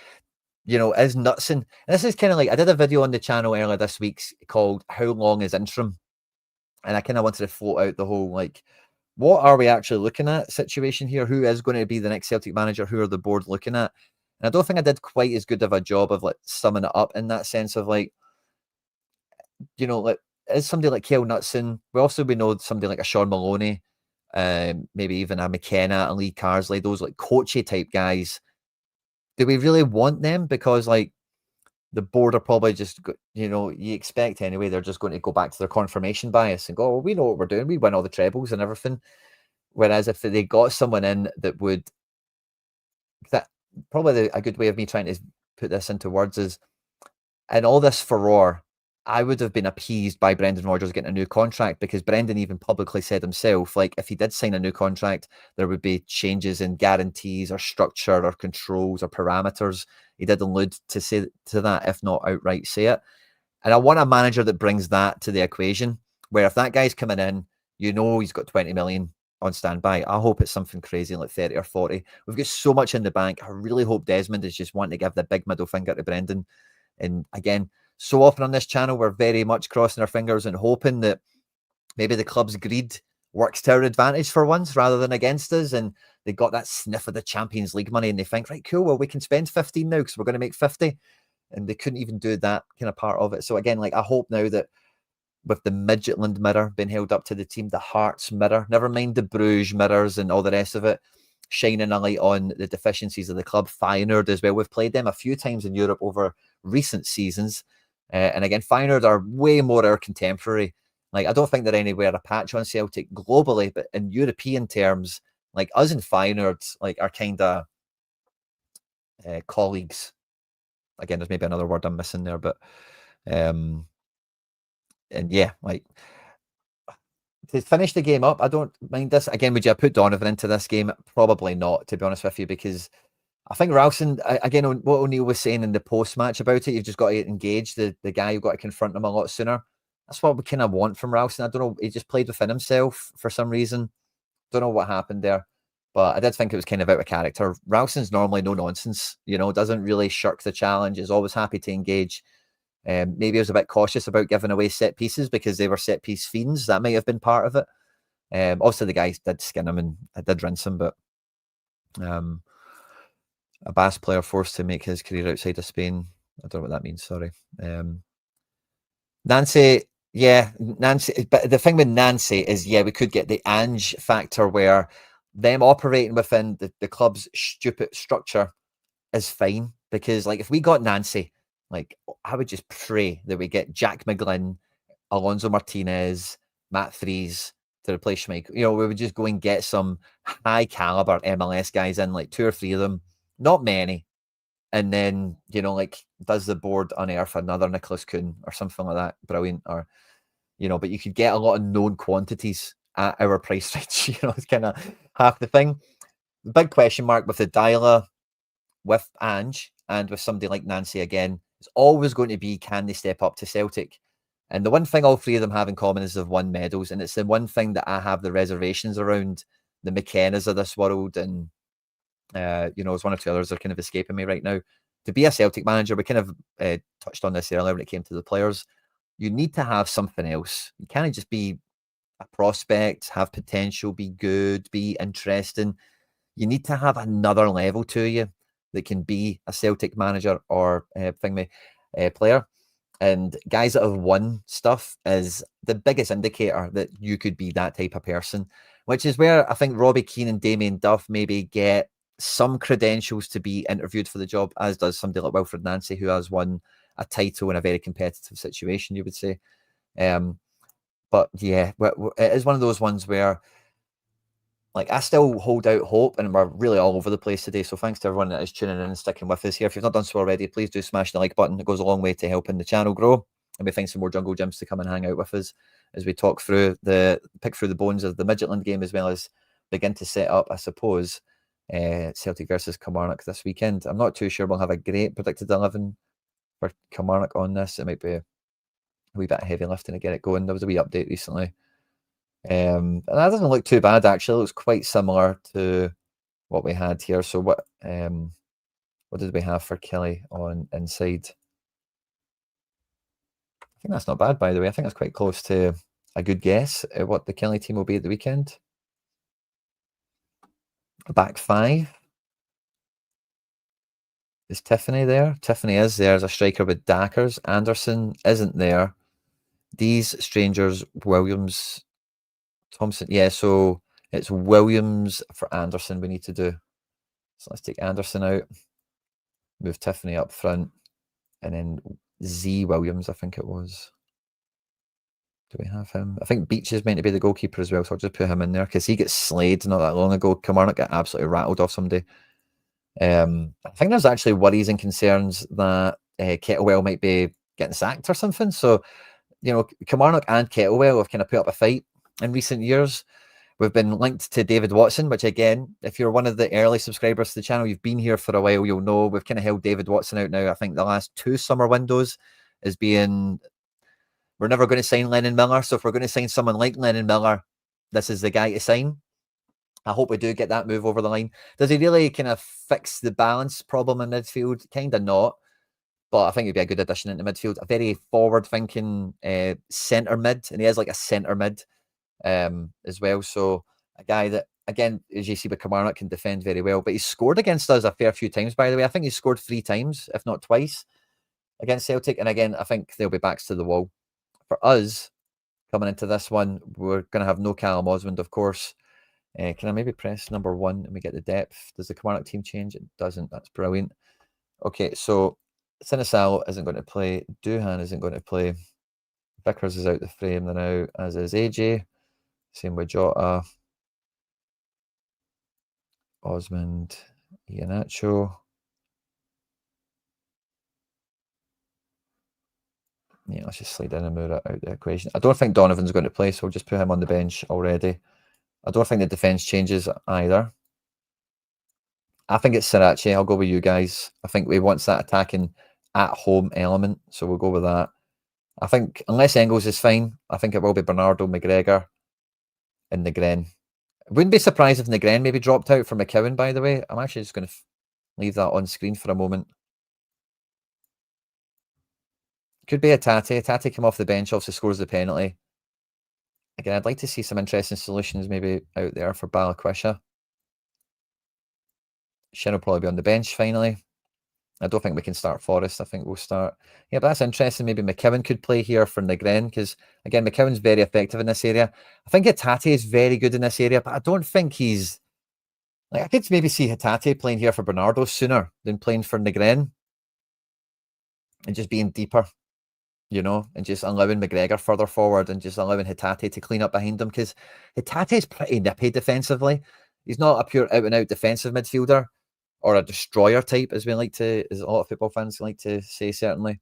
is Knutsen. And this is kind of like, I did a video on the channel earlier this week called How Long is Interim? And I kind of wanted to float out the whole, like, what are we actually looking at situation here? Who is going to be the next Celtic manager? Who are the board looking at? And I don't think I did quite as good of a job of like summing it up in that sense of like, like is somebody like Kjell Knutsen. We know somebody like a Sean Maloney, maybe even a McKenna and Lee Carsley, those like coachy type guys. Do we really want them? Because like the board are probably just, you expect anyway, they're just going to go back to their confirmation bias and go, well, we know what we're doing. We win all the trebles and everything. Whereas if they got someone in that would, probably a good way of me trying to put this into words is, in all this furore, I would have been appeased by Brendan Rodgers getting a new contract, because Brendan even publicly said himself, like, if he did sign a new contract, there would be changes in guarantees or structure or controls or parameters. He did allude to that, if not outright say it. And I want a manager that brings that to the equation, where if that guy's coming in, you know he's got 20 million on standby. I hope it's something crazy like 30 or 40. We've got so much in the bank. I really hope Desmond is just wanting to give the big middle finger to Brendan. And again, so often on this channel, we're very much crossing our fingers and hoping that maybe the club's greed works to our advantage for once rather than against us. And they got that sniff of the Champions League money and they think, right, cool, well, we can spend 15 now because we're going to make 50. And they couldn't even do that kind of part of it. So again, like I hope now that with the Midgetland mirror being held up to the team, the Hearts mirror, never mind the Bruges mirrors and all the rest of it, shining a light on the deficiencies of the club. Feyenoord as well. We've played them a few times in Europe over recent seasons. And again, Feyenoord are way more our contemporary. Like, I don't think they're anywhere a patch on Celtic globally, but in European terms, like us and Feyenoord, like are kind of colleagues. Again, there's maybe another word I'm missing there, but and yeah, like to finish the game up, I don't mind this. Again, would you have put Donovan into this game? Probably not, to be honest with you, because I think Ralston, again, what O'Neill was saying in the post-match about it, you've just got to engage the guy. You've got to confront him a lot sooner. That's what we kind of want from Ralston. I don't know. He just played within himself for some reason. Don't know what happened there. But I did think it was kind of out of character. Ralston's normally no nonsense, doesn't really shirk the challenge, is always happy to engage. Maybe I was a bit cautious about giving away set pieces because they were set piece fiends. That might have been part of it. Also, the guys did skin him and I did rinse him, but a Basque player forced to make his career outside of Spain. I don't know what that means, sorry. Nancy, but the thing with Nancy is, we could get the Ange factor where them operating within the club's stupid structure is fine. Because, like, if we got Nancy, like, I would just pray that we get Jack McGlynn, Alonso Martinez, Matt Fries to replace Schmeichel. We would just go and get some high caliber MLS guys in, like 2 or 3 of them, not many. And then, like, does the board unearth another Nicholas Kuhn or something like that? Brilliant. Or, but you could get a lot of known quantities at our price range. It's kind of half the thing. The big question mark with the Dyla, with Ange, and with somebody like Nancy again, it's always going to be, can they step up to Celtic? And the one thing all 3 of them have in common is they've won medals. And it's the one thing that I have the reservations around, the McKennas of this world. And, there's 1 or 2 others that are kind of escaping me right now. To be a Celtic manager, we kind of touched on this earlier when it came to the players. You need to have something else. You can't just be a prospect, have potential, be good, be interesting. You need to have another level to you that can be a Celtic manager or player. And guys that have won stuff is the biggest indicator that you could be that type of person, which is where I think Robbie Keane and Damien Duff maybe get some credentials to be interviewed for the job, as does somebody like Wilfred Nancy, who has won a title in a very competitive situation, you would say. But yeah, it is one of those ones where, like, I still hold out hope, and we're really all over the place today. So thanks to everyone that is tuning in and sticking with us here. If you've not done so already, please do smash the like button. It goes a long way to helping the channel grow. And we find some more Jungle Gyms to come and hang out with us as we pick through the bones of the Midgetland game, as well as begin to set up, I suppose, Celtic versus Kilmarnock this weekend. I'm not too sure we'll have a great predicted 11 for Kilmarnock on this. It might be a wee bit of heavy lifting to get it going. There was a wee update recently. And that doesn't look too bad, actually. It looks quite similar to what we had here. So what did we have for Kelly on inside? I think that's not bad, by the way. I think that's quite close to a good guess at what the Kelly team will be at the weekend. A back 5. Is Tiffany there? Tiffany is there as a striker with Dackers. Anderson isn't there. These strangers, Williams, Thompson. Yeah, so it's Williams for Anderson we need to do. So let's take Anderson out. Move Tiffany up front. And then Z Williams, I think it was. Do we have him? I think Beach is meant to be the goalkeeper as well, so I'll just put him in there because he gets slayed not that long ago. Kilmarnock got absolutely rattled off somebody. I think there's actually worries and concerns that Kettlewell might be getting sacked or something. So, Kilmarnock and Kettlewell have kind of put up a fight in recent years. We've been linked to David Watson, which, again, if you're one of the early subscribers to the channel, you've been here for a while, you'll know we've kind of held David Watson out now. I think the last 2 summer windows is being, we're never going to sign Lennon Miller. So if we're going to sign someone like Lennon Miller, this is the guy to sign. I hope we do get that move over the line. Does he really kind of fix the balance problem in midfield? Kind of not. But I think he'd be a good addition into midfield. A very forward-thinking centre mid, and he is like a centre mid as well. So a guy that, again, as you see with Kilmarnock, can defend very well. But he's scored against us a fair few times, by the way. I think he's scored 3 times, if not twice, against Celtic. And again, I think they'll be backs to the wall. For us, coming into this one, we're going to have no Callum Osmond, of course. Can I maybe press number 1 and we get the depth? Does the Kilmarnock team change? It doesn't. That's brilliant. Okay, so Sinisal isn't going to play. Doohan isn't going to play. Vickers is out the frame now, as is AJ. Same with Jota. Osmond, Iheanacho. Yeah, let's just slide in and move it out the equation. I don't think Donovan's going to play, so we'll just put him on the bench already. I don't think the defence changes either. I think it's Sriracha. I'll go with you guys. I think we want that attacking at-home element, so we'll go with that. I think, unless Engels is fine, I think it will be Bernardo, McGregor, and Negren. I wouldn't be surprised if Negren maybe dropped out for McKeown, by the way. I'm actually just going to leave that on screen for a moment. Could be a Tate. Tate came off the bench, obviously scores the penalty. Again, I'd like to see some interesting solutions maybe out there for Balikwisha. Shin will probably be on the bench finally. I don't think we can start Forrest. I think we'll start. Yeah, but that's interesting. Maybe McKeown could play here for Negren because, again, McKeown's very effective in this area. I think Hatate is very good in this area, but I don't think he's... Like, I could maybe see Hatate playing here for Bernardo sooner than playing for Negren and just being deeper, you know, and just allowing McGregor further forward and just allowing Hatate to clean up behind him because Hatate's pretty nippy defensively. He's not a pure out-and-out defensive midfielder or a destroyer type, as a lot of football fans like to say, certainly.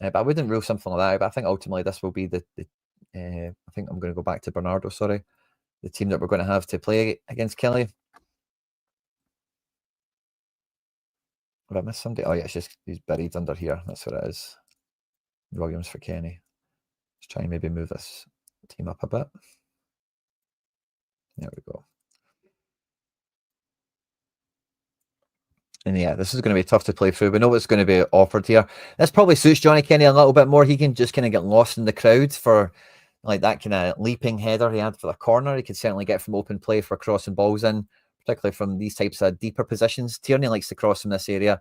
But I wouldn't rule something like that. But I think ultimately this will be I think I'm going to go back to Bernardo, sorry. The team that we're going to have to play against Kelly. Have I missed somebody? Oh, yeah, it's just he's buried under here. That's what it is. Williams for Kenny. Let's try and maybe move this team up a bit. There we go. And yeah, this is going to be tough to play through. We know what's going to be offered here. This probably suits Johnny Kenny a little bit more. He can just kind of get lost in the crowd for like that kind of leaping header he had for the corner. He could certainly get from open play for crossing balls in, particularly from these types of deeper positions. Tierney likes to cross from this area.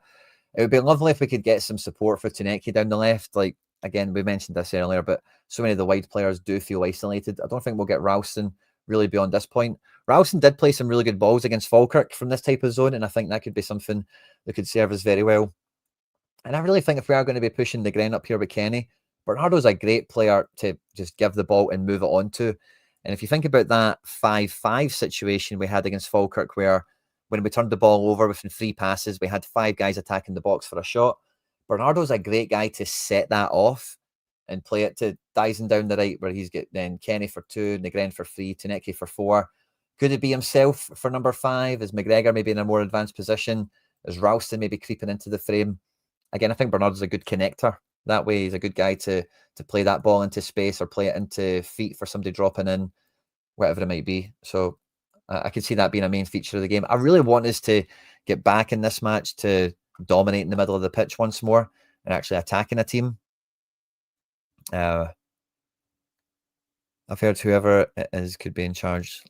It would be lovely if we could get some support for Tuneki down the left. Like, again, we mentioned this earlier, but so many of the wide players do feel isolated. I don't think we'll get Ralston really beyond this point. Ralston did play some really good balls against Falkirk from this type of zone, and I think that could be something that could serve us very well. And I really think if we are going to be pushing the Gren up here with Kenny, Bernardo's a great player to just give the ball and move it on to. And if you think about that 5-5 situation we had against Falkirk, where when we turned the ball over within 3 passes, we had 5 guys attacking the box for a shot, Bernardo's a great guy to set that off and play it to Dyson down the right, where he's got then Kenny for 2, Negren for 3, Tuneki for 4. Could it be himself for number 5? Is McGregor maybe in a more advanced position? Is Ralston maybe creeping into the frame? Again, I think Bernardo's a good connector. That way, he's a good guy to play that ball into space or play it into feet for somebody dropping in, whatever it might be. So I could see that being a main feature of the game. I really want us to get back in this match to dominate in the middle of the pitch once more and actually attacking a team. I've heard whoever it is could be in charge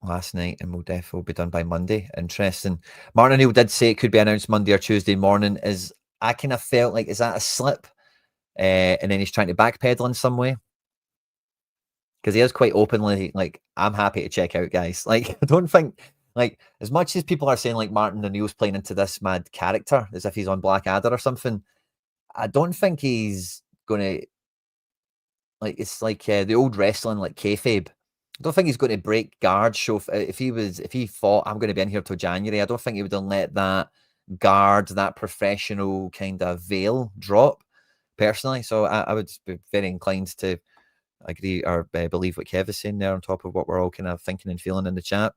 last night and will definitely be done by Monday. Interesting. Martin O'Neill did say it could be announced Monday or Tuesday morning. I kind of felt like, is that a slip? And then he's trying to backpedal in some way. Because he is quite openly like, I'm happy to check out, guys. Like, I don't think, like, as much as people are saying like Martin O'Neill's playing into this mad character as if he's on Blackadder or something, I don't think he's going to, like, it's like the old wrestling, like kayfabe. I don't think he's going to break guard. So if he thought I'm going to be in here till January, I don't think he would have let that guard, that professional kind of veil drop personally. So I would be very inclined to agree or believe what Kev is saying there on top of what we're all kind of thinking and feeling in the chat.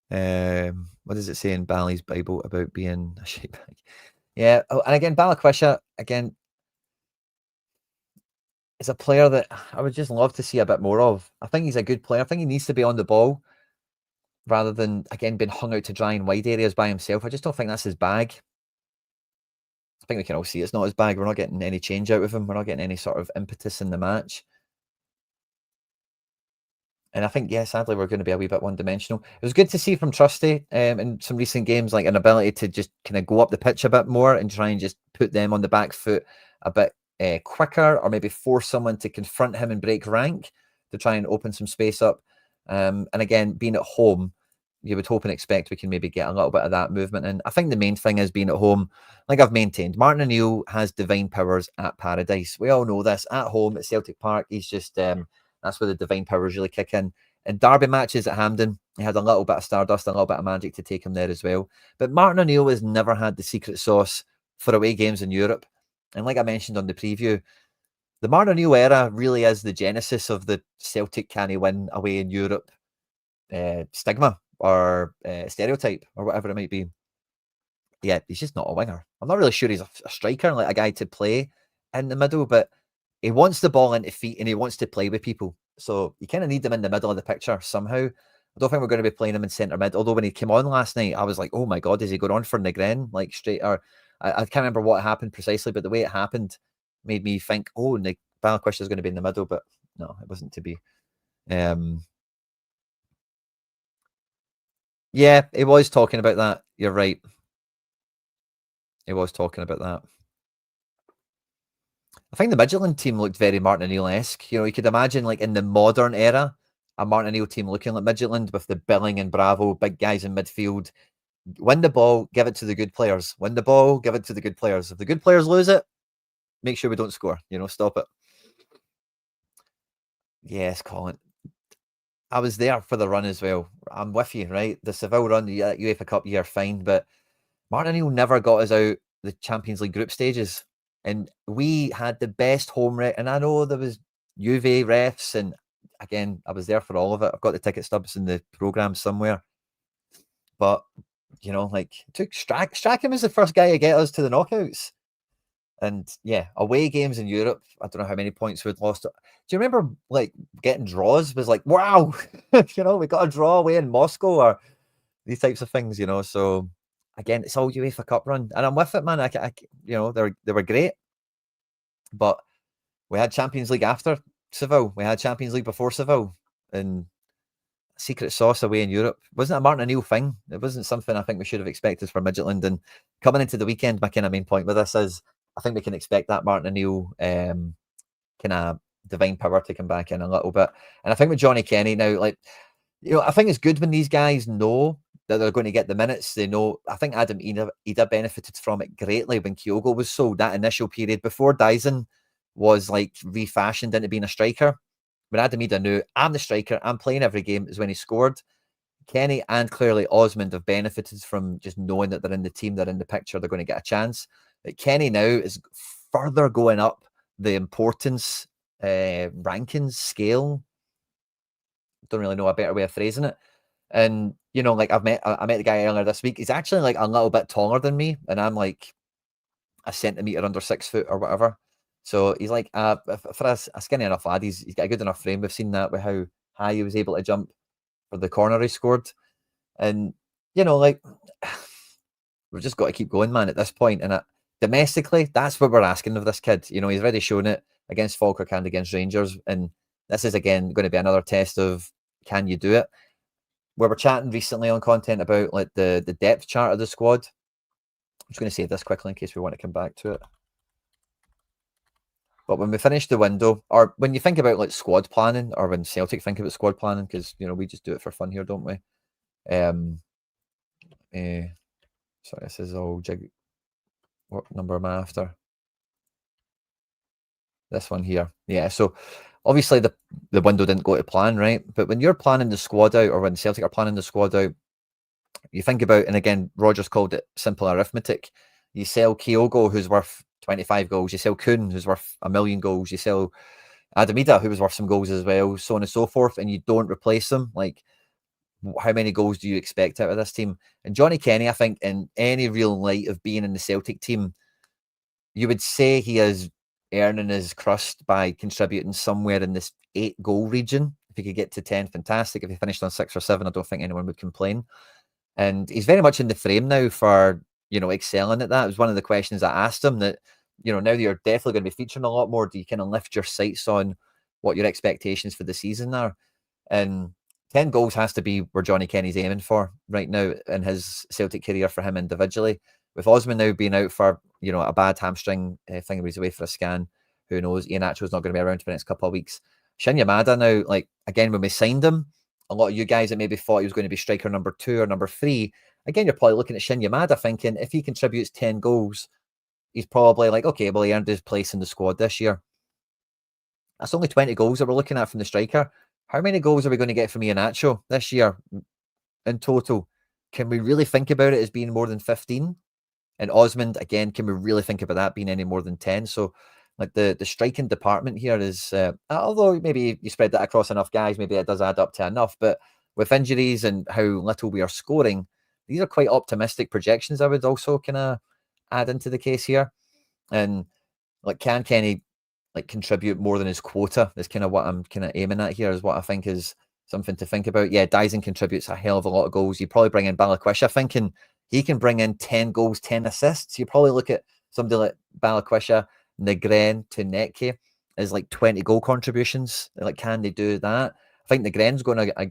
What does it say in Bally's Bible about being a shape bag? Yeah, and again, Balikwisha, again, is a player that I would just love to see a bit more of. I think he's a good player. I think he needs to be on the ball rather than, again, being hung out to dry in wide areas by himself. I just don't think that's his bag. I think we can all see it's not his bag. We're not getting any change out of him. We're not getting any sort of impetus in the match. And I think, yeah, sadly, we're going to be a wee bit one-dimensional. It was good to see from Trusty in some recent games, like an ability to just kind of go up the pitch a bit more and try and just put them on the back foot a bit quicker, or maybe force someone to confront him and break rank to try and open some space up. And again, being at home, you would hope and expect we can maybe get a little bit of that movement. And I think the main thing is being at home, like I've maintained, Martin O'Neill has divine powers at Paradise. We all know this. At home at Celtic Park, he's just... that's where the divine powers really kick in. In derby matches at Hampden, he had a little bit of stardust, a little bit of magic to take him there as well. But Martin O'Neill has never had the secret sauce for away games in Europe. And like I mentioned on the preview, the Martin O'Neill era really is the genesis of the Celtic can't win away in Europe stigma or stereotype or whatever it might be. Yeah, he's just not a winger. I'm not really sure he's a striker, like a guy to play in the middle, but he wants the ball into feet and he wants to play with people. So you kind of need him in the middle of the picture somehow. I don't think we're going to be playing him in centre mid. Although when he came on last night, I was like, oh my God, is he going on for Negren? Like straight, or I can't remember what happened precisely, but the way it happened made me think, oh, Balaquisha is going to be in the middle, but no, it wasn't to be. Yeah, he was talking about that. You're right. He was talking about that. I think the Midtjylland team looked very Martin O'Neill-esque. You know, you could imagine, like, in the modern era, a Martin O'Neill team looking like Midtjylland with the Billing and Bravo, big guys in midfield. Win the ball, give it to the good players. Win the ball, give it to the good players. If the good players lose it, make sure we don't score. You know, stop it. Yes, Colin. I was there for the run as well. I'm with you, right? The Seville run, the UEFA Cup year, fine. But Martin O'Neill never got us out the Champions League group stages. And we had the best home rate. And I know there was Juve refs. And again, I was there for all of it. I've got the ticket stubs in the programme somewhere. But, you know, like, took Strachan was the first guy to get us to the knockouts. And yeah, away games in Europe, I don't know how many points we'd lost. Do you remember, like, getting draws was like, wow, you know, we got a draw away in Moscow or these types of things, you know. So again, it's all UEFA Cup run, and I'm with it, man. You know, they were great, but we had Champions League after Seville. We had Champions League before Seville, and secret sauce away in Europe wasn't a Martin O'Neill thing. It wasn't something I think we should have expected from Midtjylland. And coming into the weekend, my kind of main point with this is I think we can expect that Martin O'Neill kind of divine power to come back in a little bit. And I think with Johnny Kenny now, like, you know, I think it's good when these guys know that they're going to get the minutes. They know. I think Adam Ida benefited from it greatly when Kyogo was sold, that initial period before Dyson was like refashioned into being a striker. When Adam Ida knew, I'm the striker, I'm playing every game, is when he scored. Kenny and clearly Osmond have benefited from just knowing that they're in the team, they're in the picture, they're going to get a chance. But Kenny now is further going up the importance rankings scale. Don't really know a better way of phrasing it. And, you know, like I met the guy earlier this week. He's actually like a little bit taller than me, and I'm like a centimetre under 6 foot or whatever. So he's like, for a skinny enough lad, he's got a good enough frame. We've seen that with how high he was able to jump for the corner he scored. And, you know, like, we've just got to keep going, man, at this point. And domestically, that's what we're asking of this kid. You know, he's already shown it against Falkirk and against Rangers. And this is, again, going to be another test of, can you do it? We were chatting recently on content about like the depth chart of the squad. I'm just going to save this quickly in case we want to come back to it. But when we finish the window, or when you think about like squad planning, or when Celtic think about squad planning, because, you know, we just do it for fun here, don't we? Sorry, this is all jig. What number am I after? This one here. Yeah, so obviously the window didn't go to plan, right? But when you're planning the squad out, or when Celtic are planning the squad out, you think about, and again, Rogers called it simple arithmetic. You sell Kyogo, who's worth 25 goals. You sell Kuhn, who's worth 1 million goals. You sell Adam Ida, who was worth some goals as well, so on and so forth, and you don't replace them. Like, how many goals do you expect out of this team? And Johnny Kenny, I think, in any real light of being in the Celtic team, you would say he is earning his crust by contributing somewhere in this 8-goal region. If he could get to 10, fantastic. If he finished on 6 or 7, I don't think anyone would complain. And he's very much in the frame now for, excelling at that. It was one of the questions I asked him that, now that you're definitely going to be featuring a lot more, do you kind of lift your sights on what your expectations for the season are? And 10 goals has to be where Johnny Kenny's aiming for right now in his Celtic career for him individually. With Osman now being out for, a bad hamstring thing where he's away for a scan, who knows? Iheanacho's not going to be around for the next couple of weeks. Shinya Mada now, again, when we signed him, a lot of you guys that maybe thought he was going to be striker number 2 or number 3, again, you're probably looking at Shinya Mada thinking if he contributes 10 goals, he's probably like, okay, well, he earned his place in the squad this year. That's only 20 goals that we're looking at from the striker. How many goals are we going to get from Iheanacho this year in total? Can we really think about it as being more than 15? And Osmond, again, can we really think about that being any more than 10? So, the striking department here is, although maybe you spread that across enough guys, maybe it does add up to enough. But with injuries and how little we are scoring, these are quite optimistic projections. I would also kind of add into the case here. And can Kenny contribute more than his quota? That's kind of what I'm kind of aiming at here, is what I think is something to think about. Yeah, Dyson contributes a hell of a lot of goals. You probably bring in Balikwisha thinking he can bring in 10 goals, 10 assists. You probably look at somebody like Balikwisha, Negren to Netke as 20 goal contributions. Can they do that? I think Negren's going a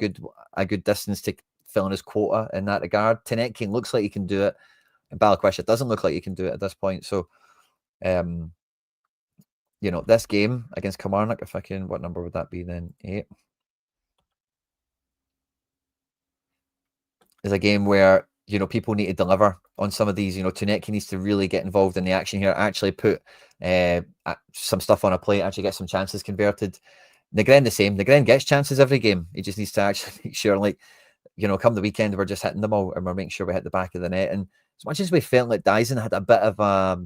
good distance to filling his quota in that regard. Netke looks like he can do it, and Balikwisha doesn't look like he can do it at this point. So, this game against Kilmarnock, what number would that be then? 8. Is a game where, people need to deliver on some of these. Tunecki needs to really get involved in the action here, actually put some stuff on a plate, actually get some chances converted. Negren the same. Negren gets chances every game. He just needs to actually make sure, come the weekend, we're just hitting them all and we're making sure we hit the back of the net. And as much as we felt like Dyson had a bit of a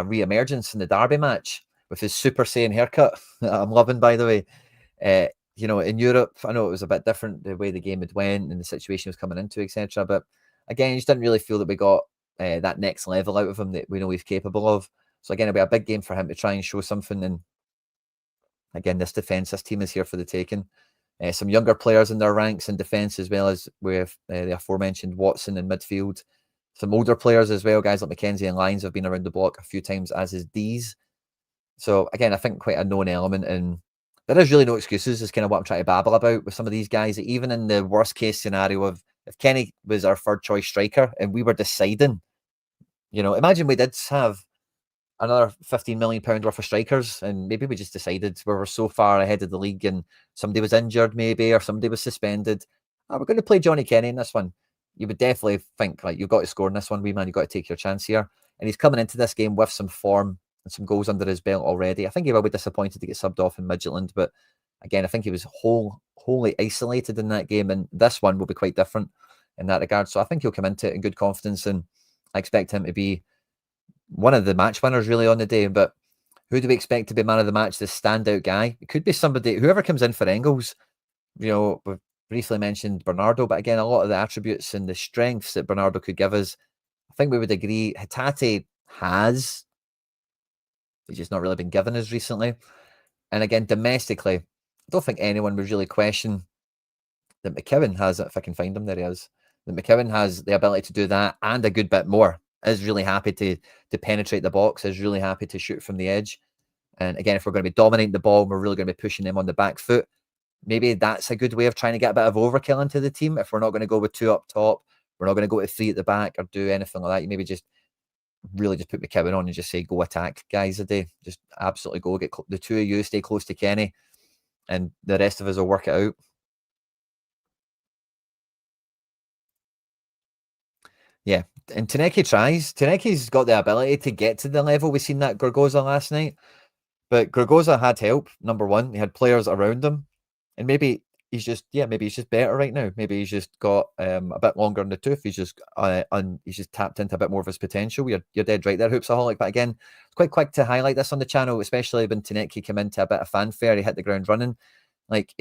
re-emergence in the Derby match with his Super Saiyan haircut that I'm loving, by the way. In Europe, I know it was a bit different the way the game had went and the situation was coming into, etc. But again, you just didn't really feel that we got that next level out of him that we know he's capable of. So again, it'll be a big game for him to try and show something. And again, this team is here for the taking. Some younger players in their ranks in defence, as well as with the aforementioned Watson in midfield. Some older players as well, guys like Mackenzie and Lyons have been around the block a few times, as is Dees. So again, I think quite a known element, and there is really no excuses, is kind of what I'm trying to babble about with some of these guys. Even in the worst case scenario of if Kenny was our third choice striker and we were deciding, imagine we did have another £15 million worth of strikers, and maybe we just decided we were so far ahead of the league and somebody was injured maybe, or somebody was suspended. Oh, we're going to play Johnny Kenny in this one. You would definitely think, you've got to score in this one, wee man, you've got to take your chance here. And he's coming into this game with some form and some goals under his belt already. I think he will be disappointed to get subbed off in Midtjylland, but again, I think he was wholly isolated in that game, and this one will be quite different in that regard. So I think he'll come into it in good confidence, and I expect him to be one of the match winners really on the day. But who do we expect to be man of the match, the standout guy? It could be somebody, whoever comes in for Engels. We've briefly mentioned Bernardo, but again, a lot of the attributes and the strengths that Bernardo could give us, I think we would agree Hatate has. He's just not really been given as recently. And again, domestically, I don't think anyone would really question that McKeown has, if I can find him, there he is, that McKeown has the ability to do that and a good bit more. Is really happy to penetrate the box, is really happy to shoot from the edge. And again, if we're going to be dominating the ball, we're really going to be pushing them on the back foot. Maybe that's a good way of trying to get a bit of overkill into the team. If we're not going to go with 2 up top, we're not going to go with 3 at the back or do anything like that. You maybe just really just put McKeown on and just say, go attack, guys, a day. Just absolutely go. Get the 2 of you, stay close to Kenny, and the rest of us will work it out. Yeah, and Taneki tries. Taneki's got the ability to get to the level. We've seen that Gorgoza last night. But Gorgoza had help, number one. He had players around him. And maybe he's just better right now. Maybe he's just got a bit longer in the tooth. He's just tapped into a bit more of his potential. You're dead right there, Hoopsaholic. But again, it's quite quick to highlight this on the channel, especially when Taneki came into a bit of fanfare. He hit the ground running. It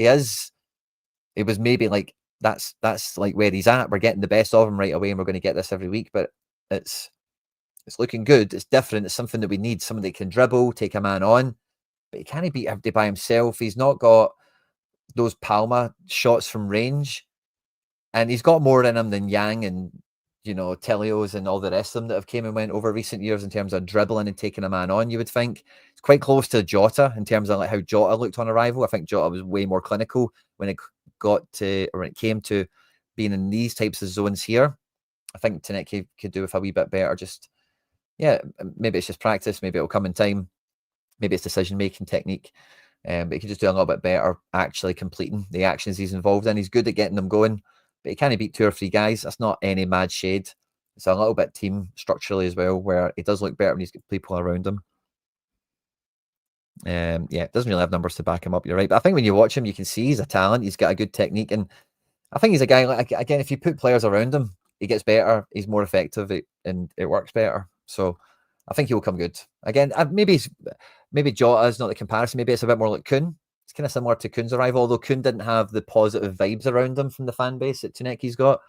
was maybe like that's like where he's at. We're getting the best of him right away, and we're going to get this every week. But it's It's looking good. It's different. It's something that we need. Someone that can dribble, take a man on, but he can't beat everybody by himself. He's not got those Palma shots from range, and he's got more in him than Yang and Telios and all the rest of them that have came and went over recent years in terms of dribbling and taking a man on. You would think it's quite close to Jota in terms of like how Jota looked on arrival. I think Jota was way more clinical when it came to being in these types of zones here. I think Taneki could do with a wee bit better. Maybe it's just practice. Maybe it'll come in time. Maybe it's decision-making technique. But he could just do a little bit better actually completing the actions he's involved in. He's good at getting them going, but he can't beat 2 or 3 guys. That's not any mad shade. It's a little bit team structurally as well, where he does look better when he's got people around him. It doesn't really have numbers to back him up. You're right. But I think when you watch him, you can see he's a talent. He's got a good technique. And I think he's a guy, like, again, if you put players around him, he gets better. He's more effective and it works better. So I think he will come good. Again, maybe Jota is not the comparison. Maybe it's a bit more like Kun. It's kind of similar to Kun's arrival, although Kun didn't have the positive vibes around him from the fan base that Taneki's got.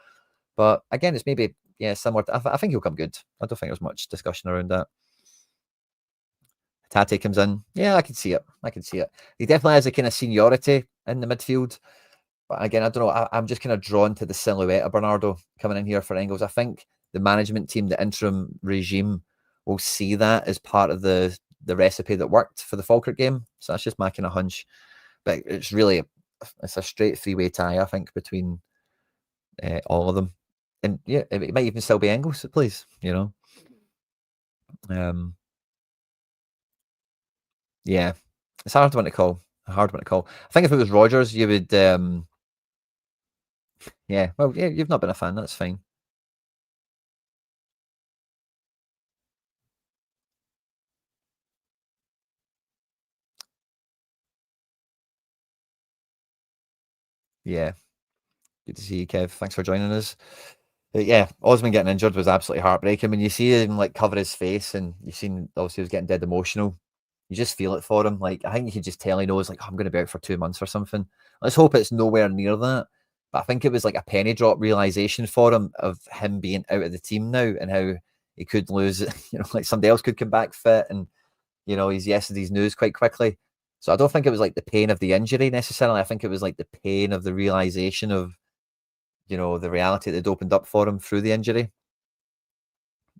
But again, it's maybe, similar. I think he'll come good. I don't think there's much discussion around that. Tate comes in. Yeah, I can see it. He definitely has a kind of seniority in the midfield. But again, I don't know. I'm just kind of drawn to the silhouette of Bernardo coming in here for Engels. I think the management team, the interim regime, will see that as part of the recipe that worked for the Falkirk game. So that's just my kind of hunch. But it's a straight 3-way tie, I think, between all of them. And yeah, it might even still be Engels that plays, Yeah, it's a hard one to call. I think if it was Rodgers, you would, you've not been a fan. That's fine. Yeah, good to see you, Kev. Thanks for joining us. Yeah, Osman getting injured was absolutely heartbreaking. When you see him like cover his face, and you've seen obviously he was getting dead emotional, you just feel it for him. Like, I think you can just tell he knows, like, I'm going to be out for 2 months or something. Let's hope it's nowhere near that. But I think it was like a penny drop realization for him of him being out of the team now and how he could lose. Like somebody else could come back fit, and he's yesterday's news quite quickly. So I don't think it was like the pain of the injury necessarily. I think it was like the pain of the realization of the reality that had opened up for him through the injury.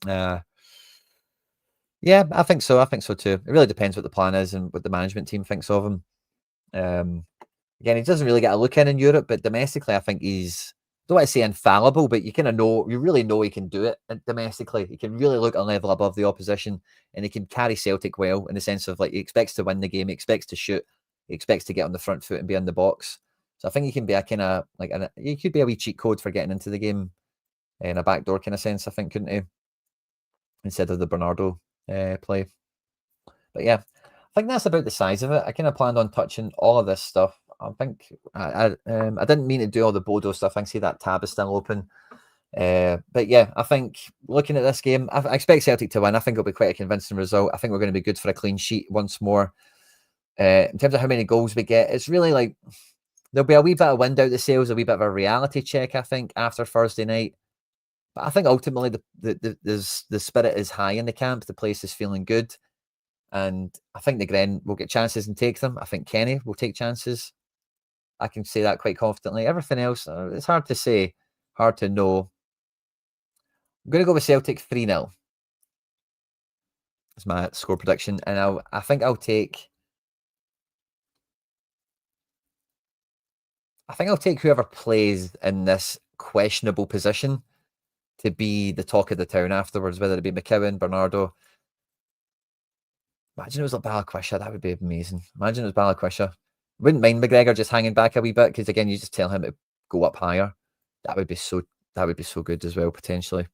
Yeah, I think so. Too. It really depends what the plan is and what the management team thinks of him. Again, he doesn't really get a look in Europe, but domestically, I think he's, don't want to say infallible, but you really know he can do it domestically. He can really look a level above the opposition, and he can carry Celtic well in the sense of, like, he expects to win the game, he expects to shoot, he expects to get on the front foot and be in the box. So I think he can be a kind of he could be a wee cheat code for getting into the game in a backdoor kind of sense, I think, couldn't he? Instead of the Bernardo play. But yeah, I think that's about the size of it. I kind of planned on touching all of this stuff. I think I didn't mean to do all the Bodo stuff. I can see that tab is still open. But yeah, I think looking at this game, I expect Celtic to win. I think it'll be quite a convincing result. I think we're going to be good for a clean sheet once more. In terms of how many goals we get, it's really like there'll be a wee bit of wind out the sails, a wee bit of a reality check, I think, after Thursday night. But I think ultimately the spirit is high in the camp. The place is feeling good. And I think the Gren will get chances and take them. I think Kenny will take chances. I can say that quite confidently. Everything else, it's hard to say, hard to know. I'm going to go with Celtic 3-0. That's my score prediction. And I think I'll take whoever plays in this questionable position to be the talk of the town afterwards, whether it be McKeown, Bernardo. Imagine it was like Balikwisha. That would be amazing. Imagine it was Balikwisha. Wouldn't mind McGregor just hanging back a wee bit, because again, you just tell him to go up higher. That would be so good as well, potentially.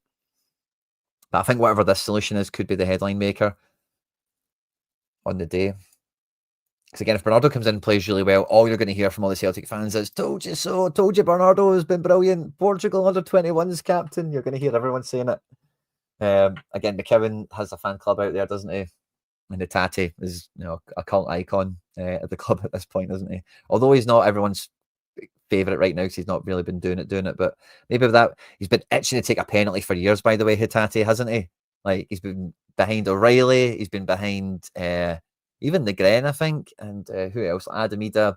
But I think whatever this solution is could be the headline maker on the day. Because again, if Bernardo comes in and plays really well, all you're going to hear from all the Celtic fans is, told you so, told you Bernardo has been brilliant. Portugal under 21's captain. You're going to hear everyone saying it. Again, McKeown has a fan club out there, doesn't he? And Tate is, a cult icon at the club at this point, isn't he? Although he's not everyone's favourite right now, because he's not really been doing it. But maybe with that, he's been itching to take a penalty for years, by the way, Hatate, hasn't he? Like, he's been behind O'Reilly, he's been behind even the Gren, I think, and who else? Adam Ida.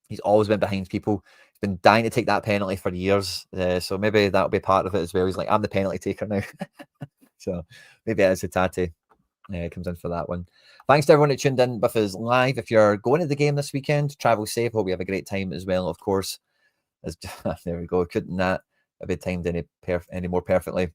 He's always been behind people. He's been dying to take that penalty for years. So maybe that'll be part of it as well. He's like, I'm the penalty taker now. So maybe as Hatate comes in for that one. Thanks to everyone that tuned in with us live. If you're going to the game this weekend, travel safe. Hope we have a great time as well, of course. There we go. Couldn't that have been timed any more perfectly?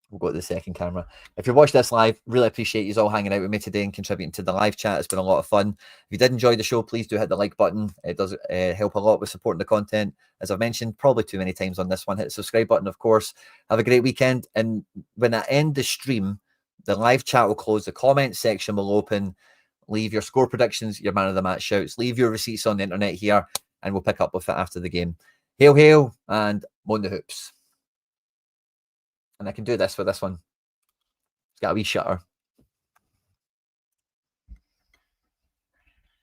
We'll go to the second camera. If you watched this live, really appreciate you all hanging out with me today and contributing to the live chat. It's been a lot of fun. If you did enjoy the show, please do hit the like button. It does help a lot with supporting the content. As I've mentioned probably too many times on this one, hit the subscribe button, of course. Have a great weekend. And when I end the stream, the live chat will close. The comment section will open. Leave your score predictions, your man of the match shouts. Leave your receipts on the internet here, and we'll pick up with it after the game. Hail, hail, and moan the hoops. And I can do this for this one. It's got a wee shutter.